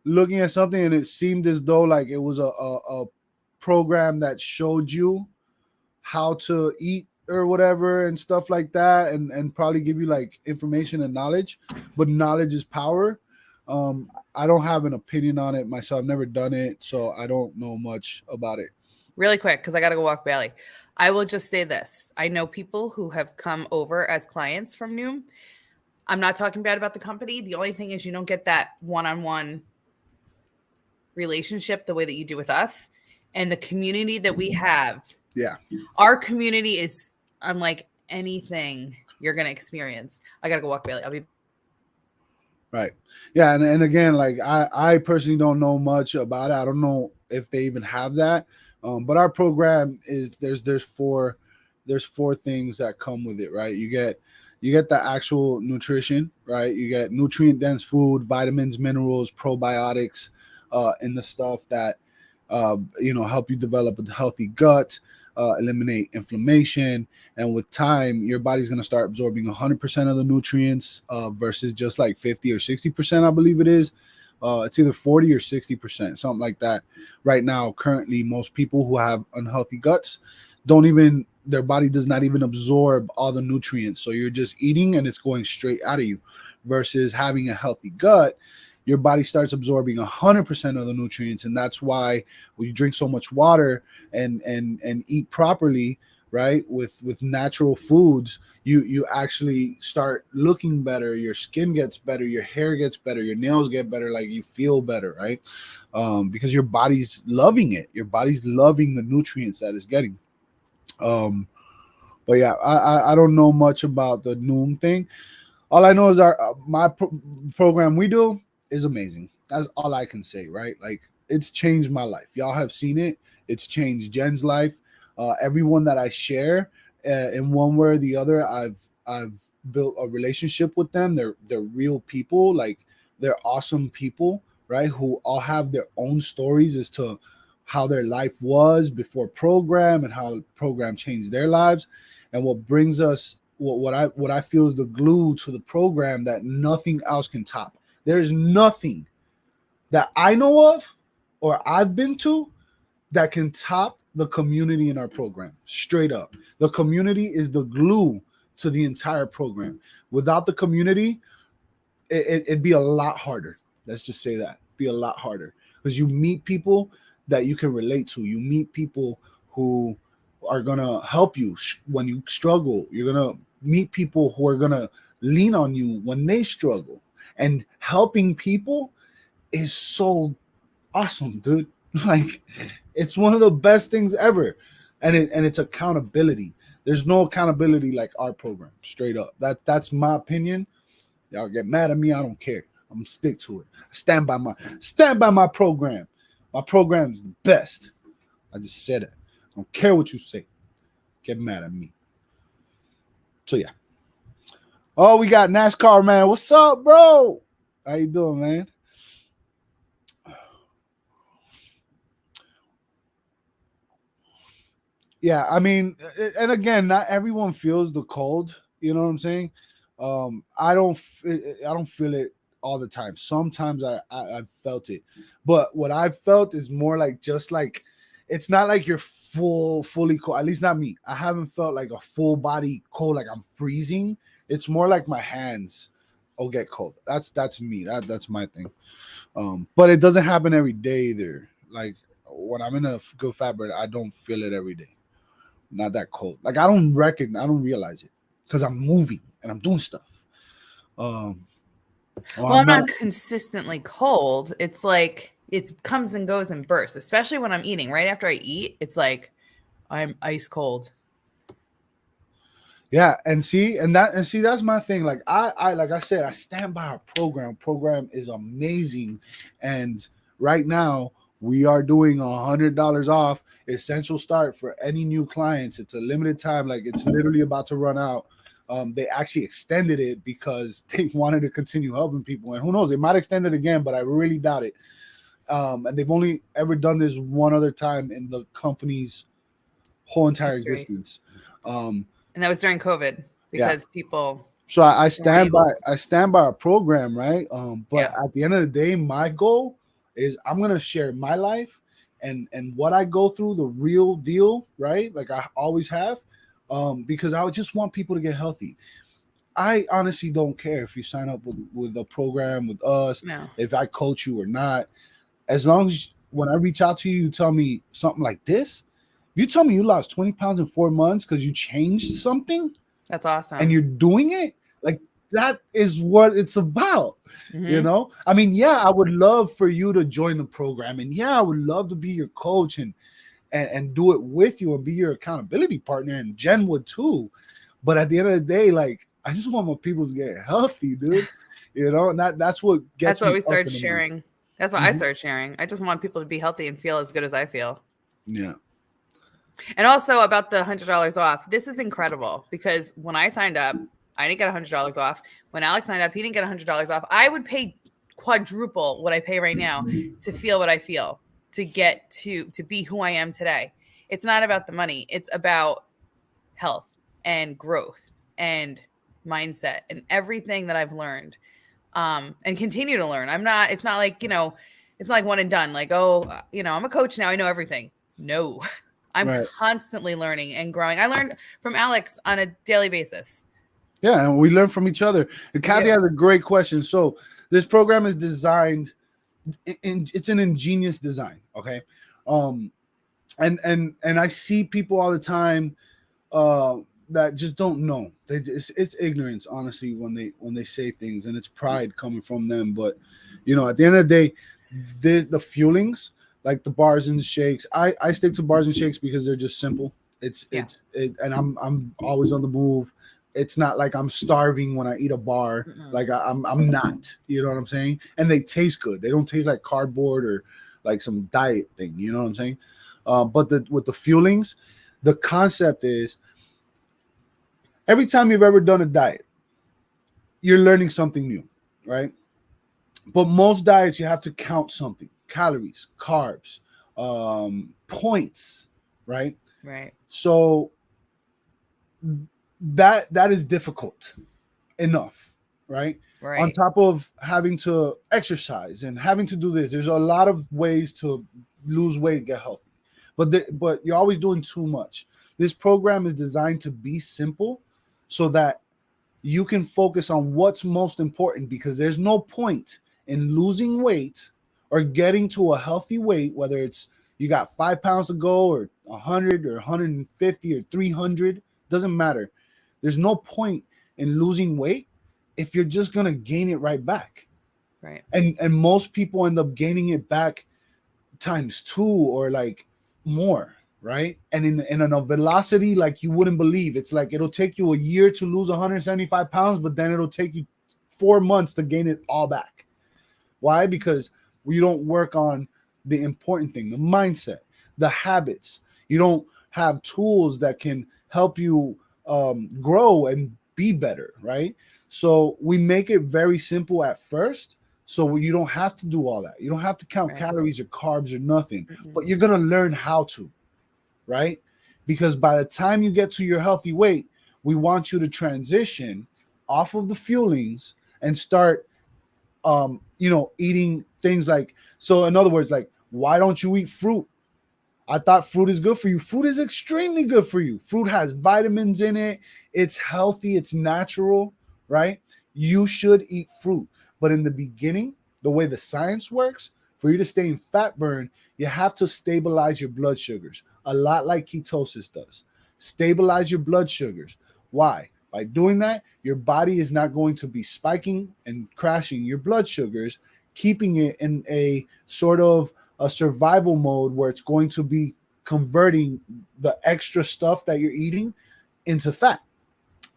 looking at something and it seemed as though like it was a program that showed you how to eat or whatever and stuff like that, and probably give you like information and knowledge, but knowledge is power. I don't have an opinion on it myself. I've never done it, so I don't know much about it. Really quick, because I got to go walk Bailey. I will just say this. I know people who have come over as clients from Noom. I'm not talking bad about the company. The only thing is you don't get that one-on-one relationship the way that you do with us, and the community that we have. Yeah. Our community is unlike anything you're going to experience. I got to go walk Bailey. I'll be right. Yeah. And again, like I personally don't know much about it. I don't know if they even have that. But our program is there's four things that come with it, right? You You get the actual nutrition, right? You get nutrient dense food, vitamins, minerals, probiotics, in the stuff that help you develop a healthy gut, eliminate inflammation, and with time, your body's going to start absorbing 100% of the nutrients versus just like 50 or 60%, I believe it is. It's either 40 or 60%, something like that. Right now, currently, most people who have unhealthy guts their body does not even absorb all the nutrients. So you're just eating and it's going straight out of you versus having a healthy gut. Your body starts absorbing 100% of the nutrients. And that's why when you drink so much water and eat properly, right, with natural foods, you actually start looking better. Your skin gets better, your hair gets better, your nails get better, like you feel better, right? Because your body's loving it. Your body's loving the nutrients that it's getting. But yeah, I don't know much about the Noom thing. All I know is my program we do is amazing. That's all I can say, right? Like, it's changed my life. Y'all have seen it. It's changed Jen's life. Everyone that I share in one way or the other, I've built a relationship with them. They're real people. Like, they're awesome people, right? Who all have their own stories as to how their life was before program and how program changed their lives. And what brings us what I feel is the glue to the program that nothing else can top. There is nothing that I know of or I've been to that can top the community in our program. Straight up. The community is the glue to the entire program. Without the community, it'd be a lot harder. Let's just say that. Be a lot harder. Because you meet people that you can relate to. You meet people who are going to help you when you struggle. You're going to meet people who are going to lean on you when they struggle. And helping people is so awesome, dude. Like, it's one of the best things ever. And it's accountability. There's no accountability like our program, straight up. That's my opinion. Y'all get mad at me, I don't care. I'm gonna stick to it. Stand by my program. My program's the best. I just said it. I don't care what you say. Get mad at me. So yeah. Oh, we got NASCAR, man. What's up, bro? How you doing, man? Yeah, I mean, and again, not everyone feels the cold. You know what I'm saying? I don't feel it all the time. Sometimes I felt it, but what I felt is more like just like it's not like you're fully cold. At least not me. I haven't felt like a full body cold, like I'm freezing. It's more like my hands will get cold. That's me. That's my thing. But it doesn't happen every day either. Like when I'm in a good fabric, I don't feel it every day. Not that cold. Like I don't realize it because I'm moving and I'm doing stuff. Well, I'm not consistently cold. It's like it comes and goes in bursts, especially when I'm eating. Right after I eat, it's like I'm ice cold. Yeah, and see that's my thing. Like I like I said, I stand by our program. Program is amazing, and right now we are doing $100 off essential start for any new clients. It's a limited time, like it's literally about to run out. They actually extended it because they wanted to continue helping people, and who knows, they might extend it again, but I really doubt it. And they've only ever done this one other time in the company's whole entire existence. And that was during COVID because people. So I stand by our program, right? But at the end of the day, my goal is I'm gonna share my life and what I go through, the real deal, right? Like I always have, because I would just want people to get healthy. I honestly don't care if you sign up with a program with us, if I coach you or not. As long as when I reach out to you, you tell me something like this. If you tell me you lost 20 pounds in 4 months because you changed something, that's awesome. And you're doing it, like that is what it's about. Mm-hmm. You know, I mean, yeah, I would love for you to join the program, and yeah, I would love to be your coach and do it with you and be your accountability partner, and Jen would too. But at the end of the day, like I just want my people to get healthy, dude. You know, and that's what gets. That's what we started sharing. That's what I started sharing. I just want people to be healthy and feel as good as I feel. Yeah. And also about the $100 off, this is incredible because when I signed up, I didn't get $100 off. When Alex signed up, he didn't get $100 off. I would pay quadruple what I pay right now to feel what I feel, to get to be who I am today. It's not about the money. It's about health and growth and mindset and everything that I've learned and continue to learn. It's not like, it's not like one and done. Like, I'm a coach now. I know everything. No, I'm constantly learning and growing. I learned from Alex on a daily basis. Yeah, and we learn from each other. And Kathy has a great question. So this program is designed, it's an ingenious design, okay? And I see people all the time that just don't know. It's ignorance, honestly, when they say things, and it's pride coming from them. But at the end of the day, the fuelings, like the bars and the shakes, I stick to bars and shakes because they're just simple. And I'm always on the move. It's not like I'm starving when I eat a bar. Like I'm not. You know what I'm saying? And they taste good. They don't taste like cardboard or like some diet thing. You know what I'm saying? But with the fuelings, the concept is every time you've ever done a diet, you're learning something new, right? But most diets, you have to count something: calories, carbs, points, right? Right. So that is difficult enough, right? Right. On top of having to exercise and having to do this, there's a lot of ways to lose weight, get healthy, but you're always doing too much. This program is designed to be simple so that you can focus on what's most important, because there's no point in losing weight or getting to a healthy weight, whether it's you got 5 pounds to go or 100 or 150 or 300, doesn't matter. There's no point in losing weight if you're just going to gain it right back. Right. And most people end up gaining it back times 2 or like more, right? And in a velocity like you wouldn't believe. It's like it'll take you a year to lose 175 pounds, but then it'll take you 4 months to gain it all back. Why? Because you don't work on the important thing, the mindset, the habits. You don't have tools that can help you grow and be better, right? So we make it very simple at first, so you don't have to do all that. You don't have to count calories or carbs or nothing, but you're going to learn how to, right? Because by the time you get to your healthy weight, we want you to transition off of the fuelings and start, eating things like, so in other words, like, why don't you eat fruit? I thought fruit is good for you. Fruit is extremely good for you. Fruit has vitamins in it. It's healthy. It's natural, right? You should eat fruit. But in the beginning, the way the science works, for you to stay in fat burn, you have to stabilize your blood sugars, a lot like ketosis does. Stabilize your blood sugars. Why? By doing that, your body is not going to be spiking and crashing your blood sugars, keeping it in a sort of a survival mode where it's going to be converting the extra stuff that you're eating into fat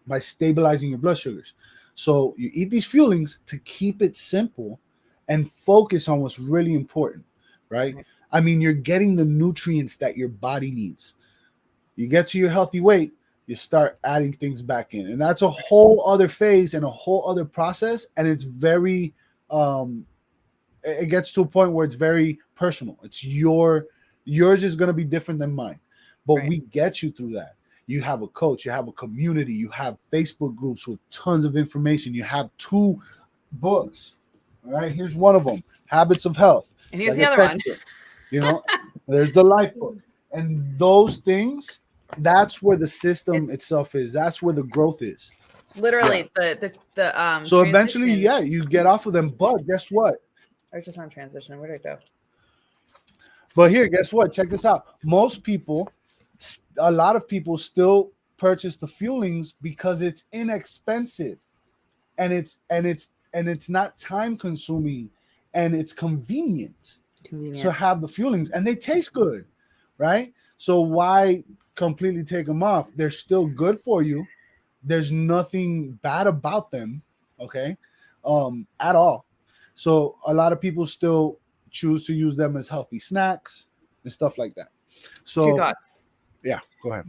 by stabilizing your blood sugars. So you eat these fuelings to keep it simple and focus on what's really important, right? I mean, you're getting the nutrients that your body needs. You get to your healthy weight, you start adding things back in. And that's a whole other phase and a whole other process. And it's very, it gets to a point where it's very personal. It's yours is going to be different than mine, but we get you through that. You have a coach, you have a community, you have Facebook groups with tons of information. You have 2 books. All right, here's one of them, Habits of Health. And here's the other one. There's the Life book. And those things, that's where the system itself is. That's where the growth is. Literally, so eventually, you get off of them. But guess what? I was just on transition. Where did it go? But here, guess what? Check this out. A lot of people still purchase the fuelings because it's inexpensive, and it's not time consuming, and it's convenient to have the fuelings, and they taste good, right? So why completely take them off? They're still good for you. There's nothing bad about them, okay, at all. So a lot of people still choose to use them as healthy snacks and stuff like that. So 2 thoughts. Yeah, go ahead.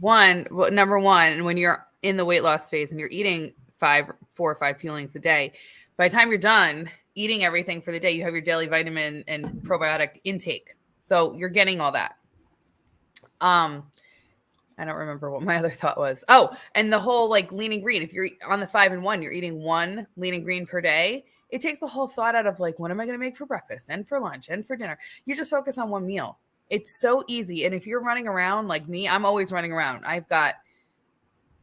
Number one, when you're in the weight loss phase and you're eating 4 or 5 fuelings a day. By the time you're done eating everything for the day, you have your daily vitamin and probiotic intake. So you're getting all that. I don't remember what my other thought was. Oh, and the whole like lean and green. If you're on the 5-in-1, you're eating 1 lean and green per day. It takes the whole thought out of like, what am I going to make for breakfast and for lunch and for dinner? You just focus on one meal. It's so easy. And if you're running around like me, I'm always running around. I've got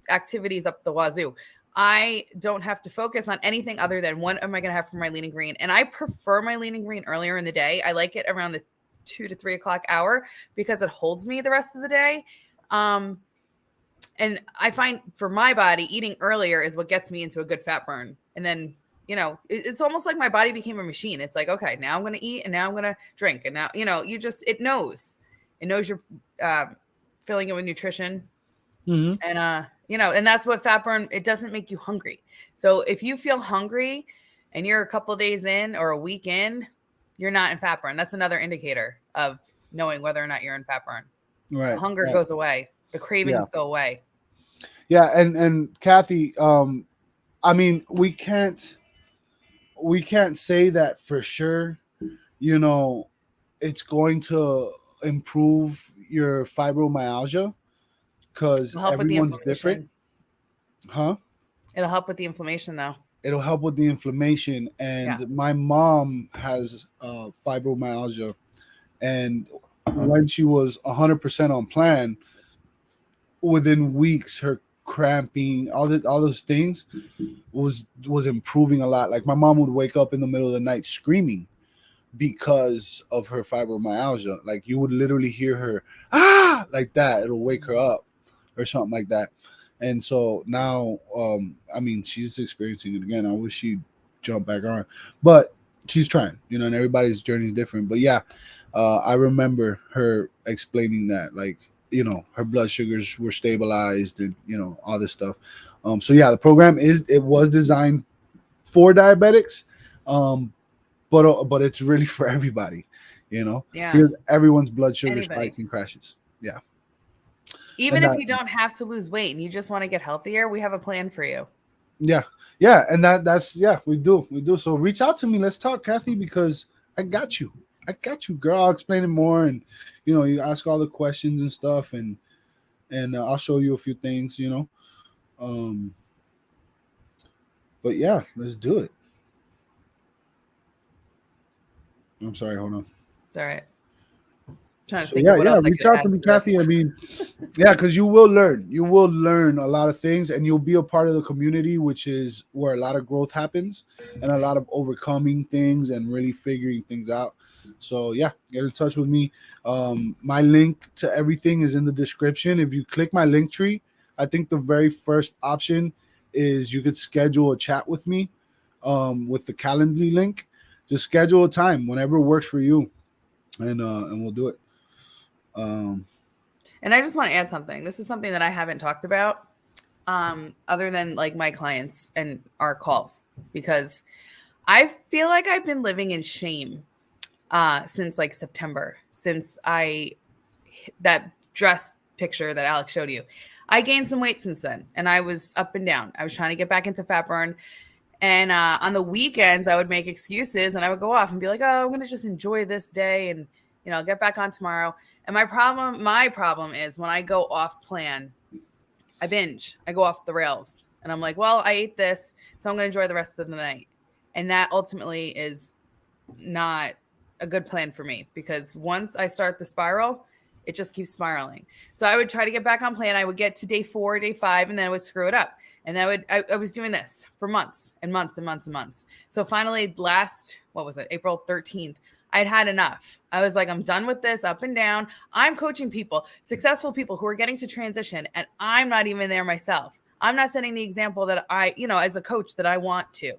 activities up the wazoo. I don't have to focus on anything other than what am I going to have for my lean and green. And I prefer my lean and green earlier in the day. I like it around the 2 to 3 o'clock hour because it holds me the rest of the day. And I find for my body, eating earlier is what gets me into a good fat burn. And then, it's almost like my body became a machine. It's like, okay, now I'm going to eat and now I'm going to drink. And now, it knows you're filling it with nutrition. Mm-hmm. And, and that's what fat burn, it doesn't make you hungry. So if you feel hungry and you're a couple of days in or a week in, you're not in fat burn. That's another indicator of knowing whether or not you're in fat burn. Right. The hunger goes away. The cravings go away. Yeah. And Kathy, I mean, we can't say that for sure, it's going to improve your fibromyalgia because everyone's different. Huh? It'll help with the inflammation though. It'll help with the inflammation. And my mom has fibromyalgia. And when she was 100% on plan, within weeks, her cramping, all those things was improving a lot. Like my mom would wake up in the middle of the night screaming because of her fibromyalgia. Like you would literally hear her like that. It'll wake her up or something like that. And so now, I mean, she's experiencing it again. I wish she'd jump back on, but she's trying, and everybody's journey is different. But yeah, I remember her explaining that, like, her blood sugars were stabilized and, all this stuff. So yeah, the program was designed for diabetics, but it's really for everybody, Yeah. Because everyone's blood sugar spikes and crashes. Yeah. Even if you don't have to lose weight and you just want to get healthier, we have a plan for you. Yeah. Yeah. And that's we do. So reach out to me. Let's talk, Kathy, because I got you, girl. I'll explain it more. And, you ask all the questions and stuff and I'll show you a few things, but yeah, let's do it. I'm sorry. Hold on. It's all right. Reach out to me, Kathy. I mean, because you will learn a lot of things and you'll be a part of the community, which is where a lot of growth happens and a lot of overcoming things and really figuring things out. So yeah, get in touch with me. My link to everything is in the description. If you click my link tree, I think the very first option is you could schedule a chat with me with the Calendly link. Just schedule a time whenever it works for you, and we'll do it. And I just want to add something. This is something that I haven't talked about other than like my clients and our calls, because I feel like I've been living in shame since like September, since that dress picture that Alex showed you. I gained some weight since then and I was up and down. I was trying to get back into fat burn. And on the weekends, I would make excuses and I would go off and be like, oh, I'm going to just enjoy this day and, get back on tomorrow. And my problem is when I go off plan, I binge. I go off the rails. And I'm like, well, I ate this, so I'm going to enjoy the rest of the night. And that ultimately is not a good plan for me because once I start the spiral, it just keeps spiraling. So I would try to get back on plan. I would get to day 4, day 5, and then I would screw it up. And I was doing this for months and months and months and months. So finally April 13th, I'd had enough. I was like, I'm done with this up and down. I'm coaching people, successful people who are getting to transition, and I'm not even there myself. I'm not setting the example that as a coach that I want to.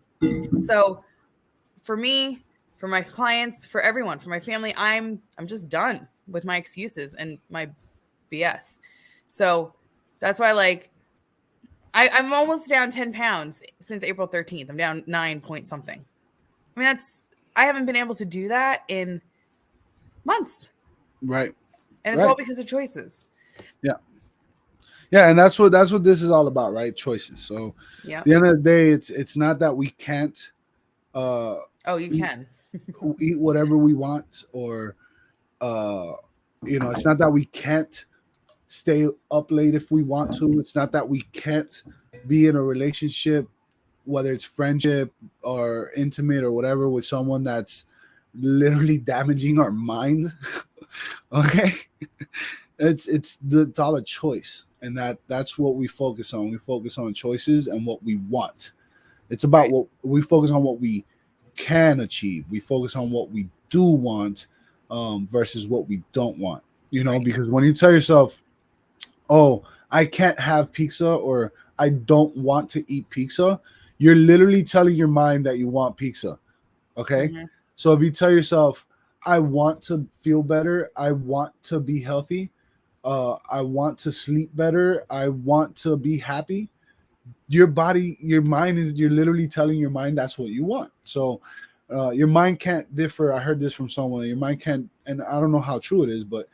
So for me, for my clients, for everyone, for my family, I'm just done with my excuses and my BS. So that's why I'm almost down 10 pounds since April 13th. I'm down 9 point something. I mean, I haven't been able to do that in months. Right. And it's all because of choices. Yeah. Yeah, and that's what this is all about, right? Choices. So at Yep. the end of the day, it's not that we can't uh Oh, you eat, can. eat whatever we want, or uh it's not that we can't stay up late if we want to. It's not that we can't be in a relationship, whether it's friendship or intimate or whatever, with someone that's literally damaging our mind. Okay, it's all a choice, and that's what we focus on. We focus on choices and what we want. It's about Right. what we focus on, what we can achieve. We focus on what we do want, versus what we don't want. Right. Because when you tell yourself, "Oh, I can't have pizza," or "I don't want to eat pizza," you're literally telling your mind that you want pizza. Okay. Hmm. So if you tell yourself, "I want to feel better, I want to be healthy, I want to sleep better, I want to be happy," your mind you're literally telling your mind that's what you want. So your mind can't differ. I heard this from someone. Your mind can't, and I don't know how true it is, but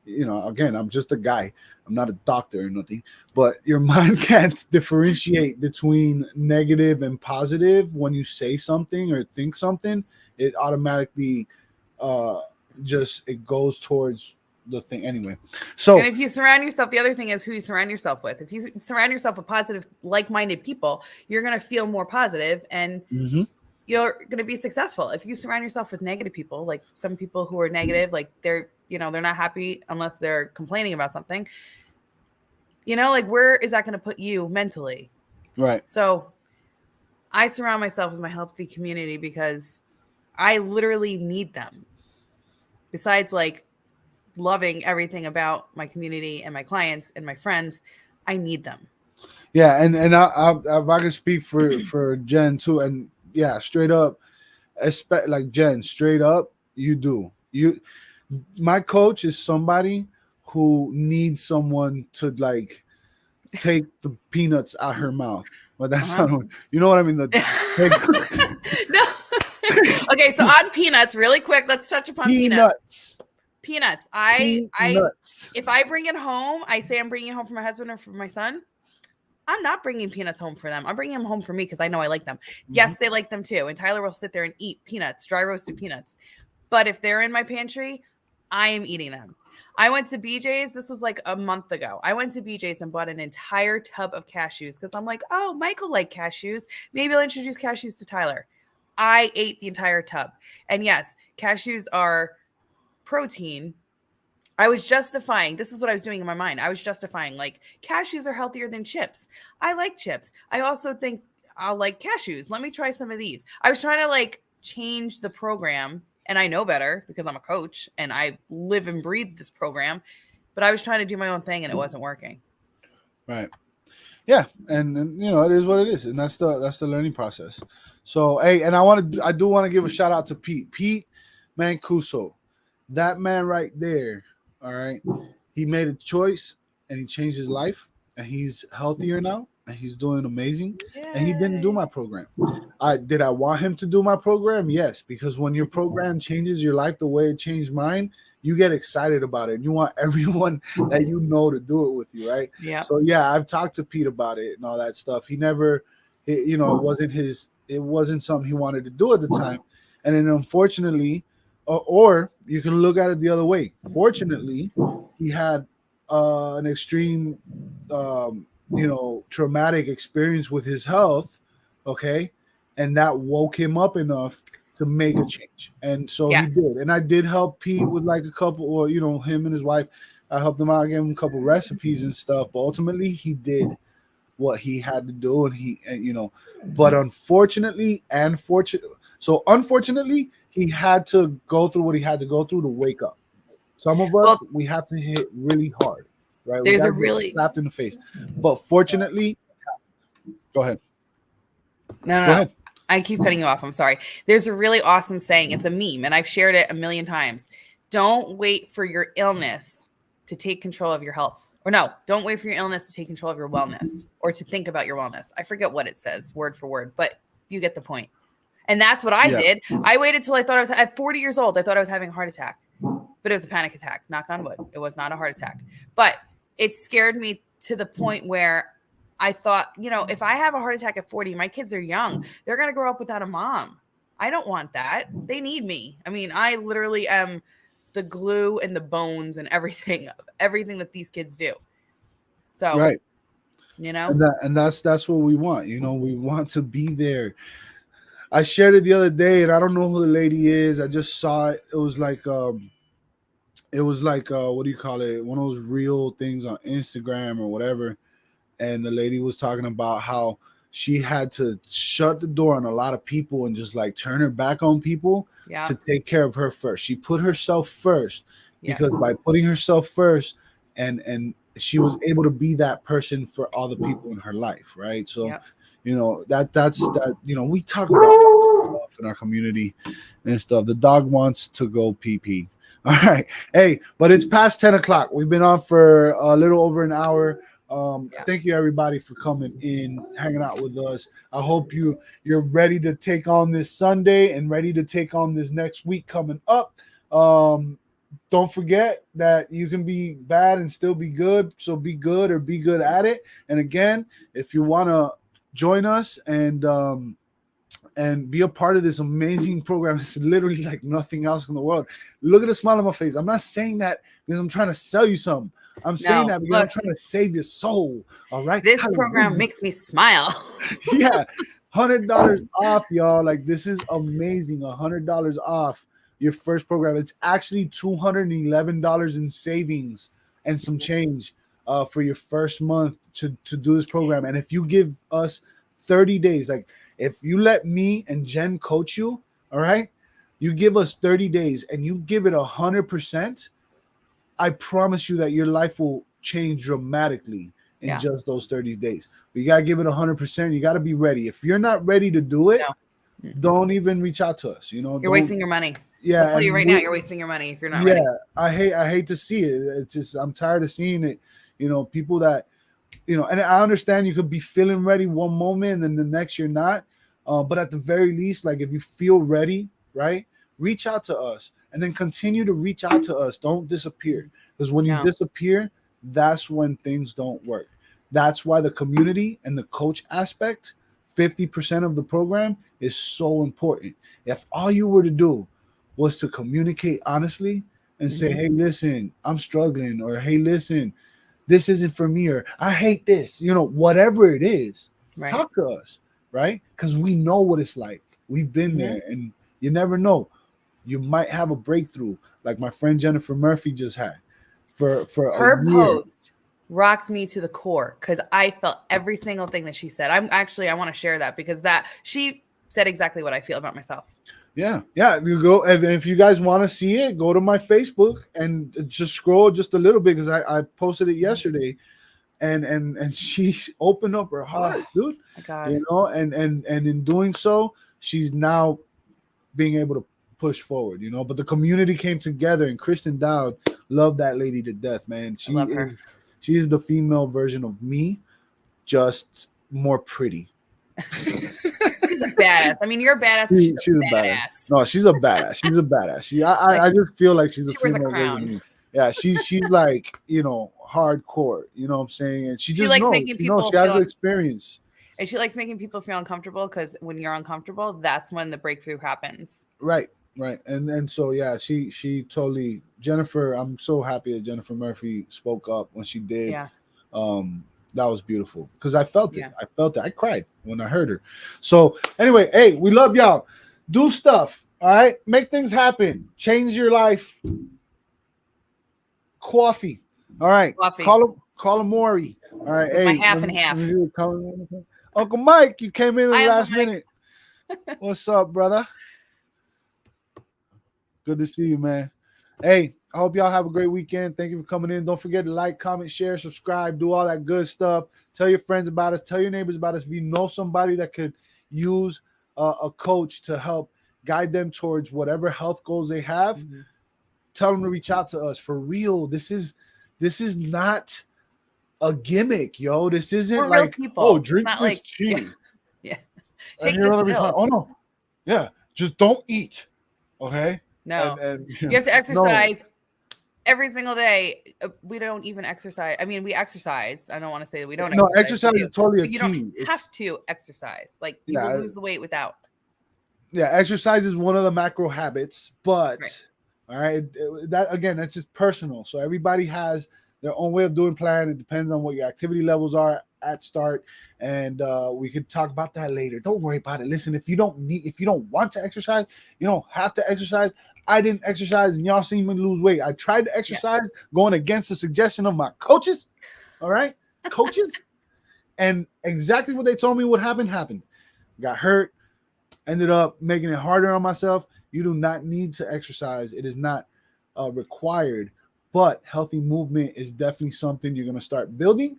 again, I'm just a guy. I'm not a doctor or nothing. But your mind can't differentiate between negative and positive. When you say something or think something, it automatically uh just it goes towards the thing anyway. And So if you surround yourself, the other thing is who you surround yourself with. If you surround yourself with positive, like-minded people, you're going to feel more positive and mhm, you're going to be successful. If you surround yourself with negative people, like some people who are negative, like they're not happy unless they're complaining about something, like where is that going to put you mentally? right. So I surround myself with my healthy community because I literally need them. Besides, like, loving everything about my community and my clients and my friends, I need them. Yeah, and if I can speak for Jen too, and yeah, straight up, like Jen, straight up, you do. My coach is somebody who needs someone to like take the peanuts out her mouth. Well, that's Uh-huh. not you know what I mean. The take No. Okay, so on peanuts, really quick, let's touch upon peanuts. peanuts, Peanuts. I peanuts. if I bring it home, I say I'm bringing it home for my husband or for my son. I'm not bringing peanuts home for them. I'm bringing them home for me because I know I like them. Mhm. Yes, they like them too. And Tyler will sit there and eat peanuts, dry roasted peanuts. But if they're in my pantry, I am eating them. I went to BJ's. This was like a month ago. I went to BJ's and bought an entire tub of cashews because I'm like, oh, Michael liked cashews. Maybe I'll introduce cashews to Tyler. I ate the entire tub. And yes, cashews are protein. I was justifying, this is what I was doing in my mind. I was justifying, like, cashews are healthier than chips. I like chips. I also think I'll like cashews. Let me try some of these. I was trying to like change the program, and I know better because I'm a coach and I live and breathe this program, but I was trying to do my own thing and it wasn't working. Right. Yeah, and it is what it is, and that's the learning process. So hey, and I do want to give a shout out to Pete Mancuso, that man right there. All right, he made a choice and he changed his life, and he's healthier now, and he's doing amazing. And he didn't do Yay. my program. I want him to do my program? Yes, because when your program changes your life the way it changed mine, you get excited about it, and you want everyone that you know to do it with you, right? Yep. So yeah, I've talked to Pete about it and all that stuff. He never, it wasn't something he wanted to do at the time, and then unfortunately, or you can look at it the other way. Fortunately, he had an extreme, traumatic experience with his health, okay, and that woke him up enough to make a change, and so he Yes. did. And I did help Pete with like a couple, or him and his wife. I helped him out, gave him a couple recipes and stuff, but ultimately he did what he had to do, but unfortunately, unfortunately, he had to go through what he had to go through to wake up. Some of us, Well, we have to hit really hard, right? We there's got a to get really slapped in the face. But fortunately, go ahead. no, no, Go no. ahead. I keep cutting you off. I'm sorry. There's a really awesome saying. It's a meme, and I've shared it a million times. Don't wait for your illness to take control of your health. Or no, don't wait for your illness to take control of your wellness or to think about your wellness. I forget what it says word for word, but you get the point. And that's what I Yeah. did. I waited till I thought I was at 40 years old. I thought I was having a heart attack, but it was a panic attack. Knock on wood. It was not a heart attack, but it scared me to the point where I thought, you know, if I have a heart attack at 40, my kids are young. They're going to grow up without a mom. I don't want that. They need me. I mean, I literally am the glue and the bones and everything that these kids do. So, right. You know, And that's what we want. You know, we want to be there. I shared it the other day, and I don't know who the lady is. I just saw it. It was like what do you call it? One of those real things on Instagram or whatever. And the lady was talking about how she had to shut the door on a lot of people and just like turn her back on people to take care of her first. She put herself first because by putting herself first and she was able to be that person for all the people in her life, right? So you know, that's you know, we talk about stuff in our community and stuff. The dog wants to go pee pee. All right. Hey, but it's past 10 o'clock. We've been on for a little over an hour. Thank you everybody for coming in, hanging out with us. I hope you're ready to take on this Sunday and ready to take on this next week coming up. Don't forget that you can be bad and still be good. So be good or be good at it. And again, if you want to join us and be a part of this amazing program, it's literally like nothing else in the world. Look at the smile on my face. I'm not saying that because I'm trying to sell you something. I'm saying that because I'm trying to save your soul. All right. This program makes me smile. Yeah. $100 off, y'all. Like, this is amazing. $100 off your first program. It's actually $211 in savings and some change for your first month to do this program. And if you give us 30 days, like if you let me and Jen coach you, all right, you give us 30 days and you give it 100%, I promise you that your life will change dramatically in just those 30 days. But you got to give it 100%. You got to be ready. If you're not ready to do it, don't even reach out to us. You know, you're wasting your money. Yeah. I'll tell you right now, you're wasting your money if you're not ready. I hate to see it. It's just, I'm tired of seeing it. You know, people that, you know, and I understand you could be feeling ready one moment and then the next you're not. But at the very least, like if you feel ready, right, reach out to us and then continue to reach out to us. Don't disappear, because when you disappear, that's when things don't work. That's why the community and the coach aspect, 50% of the program, is so important. If all you were to do was to communicate honestly and say, hey, listen, I'm struggling, or hey, listen, this isn't for me, or I hate this, you know, whatever it is, talk to us, right? Because we know what it's like. We've been there, and you never know. You might have a breakthrough like my friend Jennifer Murphy just had. For her post rocks me to the core, because I felt every single thing that she said. I want to share that, because that she said exactly what I feel about myself. Yeah. You go, and if you guys want to see it, go to my Facebook and just scroll just a little bit, because I posted it yesterday, and she opened up her heart, dude. My God. You know, and in doing so, she's now being able to push forward, you know. But the community came together, and Kristen Dowd loved that lady to death, man. She is the female version of me, just more pretty. She's a badass. I mean, you're a badass, but she's a badass. No, she's a badass. She's a badass. I just feel like she's a female version of me. Yeah, she's like, you know, hardcore. You know what I'm saying? And she just likes knows. Making people she has the experience. And she likes making people feel uncomfortable, because when you're uncomfortable, that's when the breakthrough happens. Right. And so, yeah, she totally, Jennifer, I'm so happy that Jennifer Murphy spoke up when she did. Yeah. That was beautiful, because I felt it. I felt it. I cried when I heard her. So anyway, hey, we love y'all. Do stuff. All right. Make things happen. Change your life. Coffee. All right. Coffee. Call him Maury. All right. Hey, my half and half. Uncle Mike, you came in the last minute. What's up, brother? Good to see you, man. Hey, I hope y'all have a great weekend. Thank you for coming in. Don't forget to like, comment, share, subscribe, do all that good stuff. Tell your friends about us. Tell your neighbors about us. If you know somebody that could use a coach to help guide them towards whatever health goals they have, tell them to reach out to us. For real, this is not a gimmick, yo. This isn't We're like, oh, drink this tea. Yeah. Take this pill. Oh no. Yeah, just don't eat. Okay. No. And you have to exercise every single day. We don't even exercise. I mean, we exercise. I don't want to say that we don't No, exercise. exercise is totally a but you don't key. have to exercise. Like you Yeah, will lose the weight without. yeah, exercise is one of the macro habits, but Right. all right, that again, that's just personal. So everybody has their own way of doing plan. It depends on what your activity levels are at start, and we could talk about that later. Don't worry about it. Listen, if you don't want to exercise, you don't have to exercise. I didn't exercise, and y'all seen me lose weight. I tried to exercise, going against the suggestion of my coaches. All right, coaches, and exactly what they told me would happen happened. Got hurt. Ended up making it harder on myself. You do not need to exercise. It is not required, but healthy movement is definitely something you're going to start building.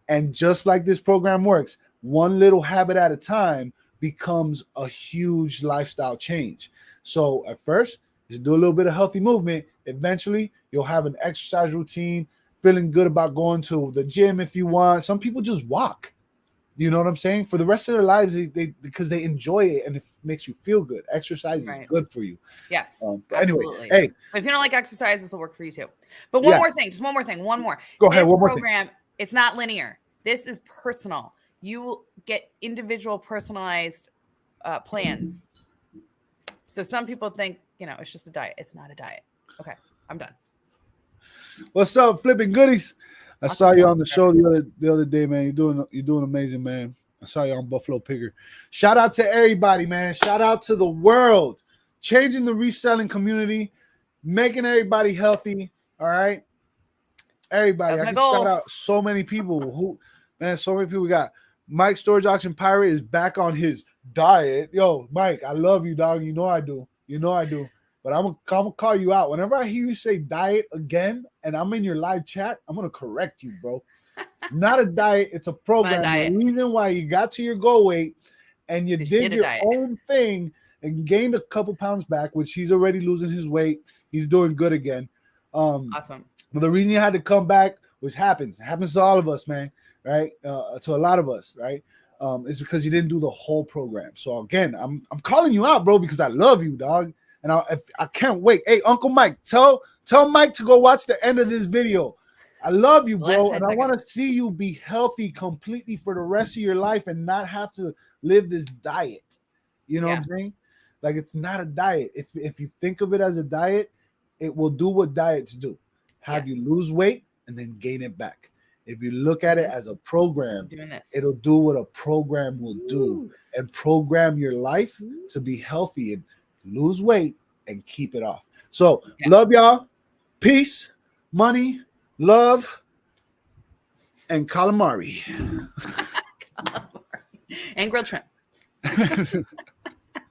And just like this program works, one little habit at a time becomes a huge lifestyle change. So at first, just do a little bit of healthy movement. Eventually, you'll have an exercise routine, feeling good about going to the gym if you want. Some people just walk. You know what I'm saying? For the rest of their lives, they because they enjoy it and it makes you feel good. Exercise is good for you. Yes. Anyway, hey, but if you don't like exercise, this will work for you too. But one more thing, one more. Go ahead. This one more program, thing. It's not linear. This is personal. You get individual, personalized plans. So some people think, it's just a diet. It's not a diet. Okay, I'm done. What's up, flipping goodies? I saw you on the show the other day, man. You're doing amazing, man. I saw you on Buffalo Picker. Shout out to everybody, man. Shout out to the world, changing the reselling community, making everybody healthy. All right, everybody. I can shout out so many people. So many people. We got Mike Storage Auction Pirate is back on his diet. Yo, Mike, I love you, dog. You know I do. But I'm gonna call you out. Whenever I hear you say diet again and I'm in your live chat, I'm gonna correct you, bro. Not a diet, it's a program. The reason why you got to your goal weight and you did your own thing and gained a couple pounds back, which he's already losing his weight. He's doing good again. Awesome. But the reason you had to come back, which happens to all of us, man, right? To a lot of us, right? Is because you didn't do the whole program. So again, I'm calling you out, bro, because I love you, dog. And I can't wait. Hey, Uncle Mike, tell Mike to go watch the end of this video. I love you, bro, and I want to see you be healthy completely for the rest of your life and not have to live this diet. You know what I'm saying? Like, it's not a diet. If you think of it as a diet, it will do what diets do. Have you lose weight and then gain it back. If you look at it as a program, it'll do what a program will do and program your life to be healthy and lose weight and keep it off. So love y'all. Peace, money, love, and calamari. And grilled shrimp.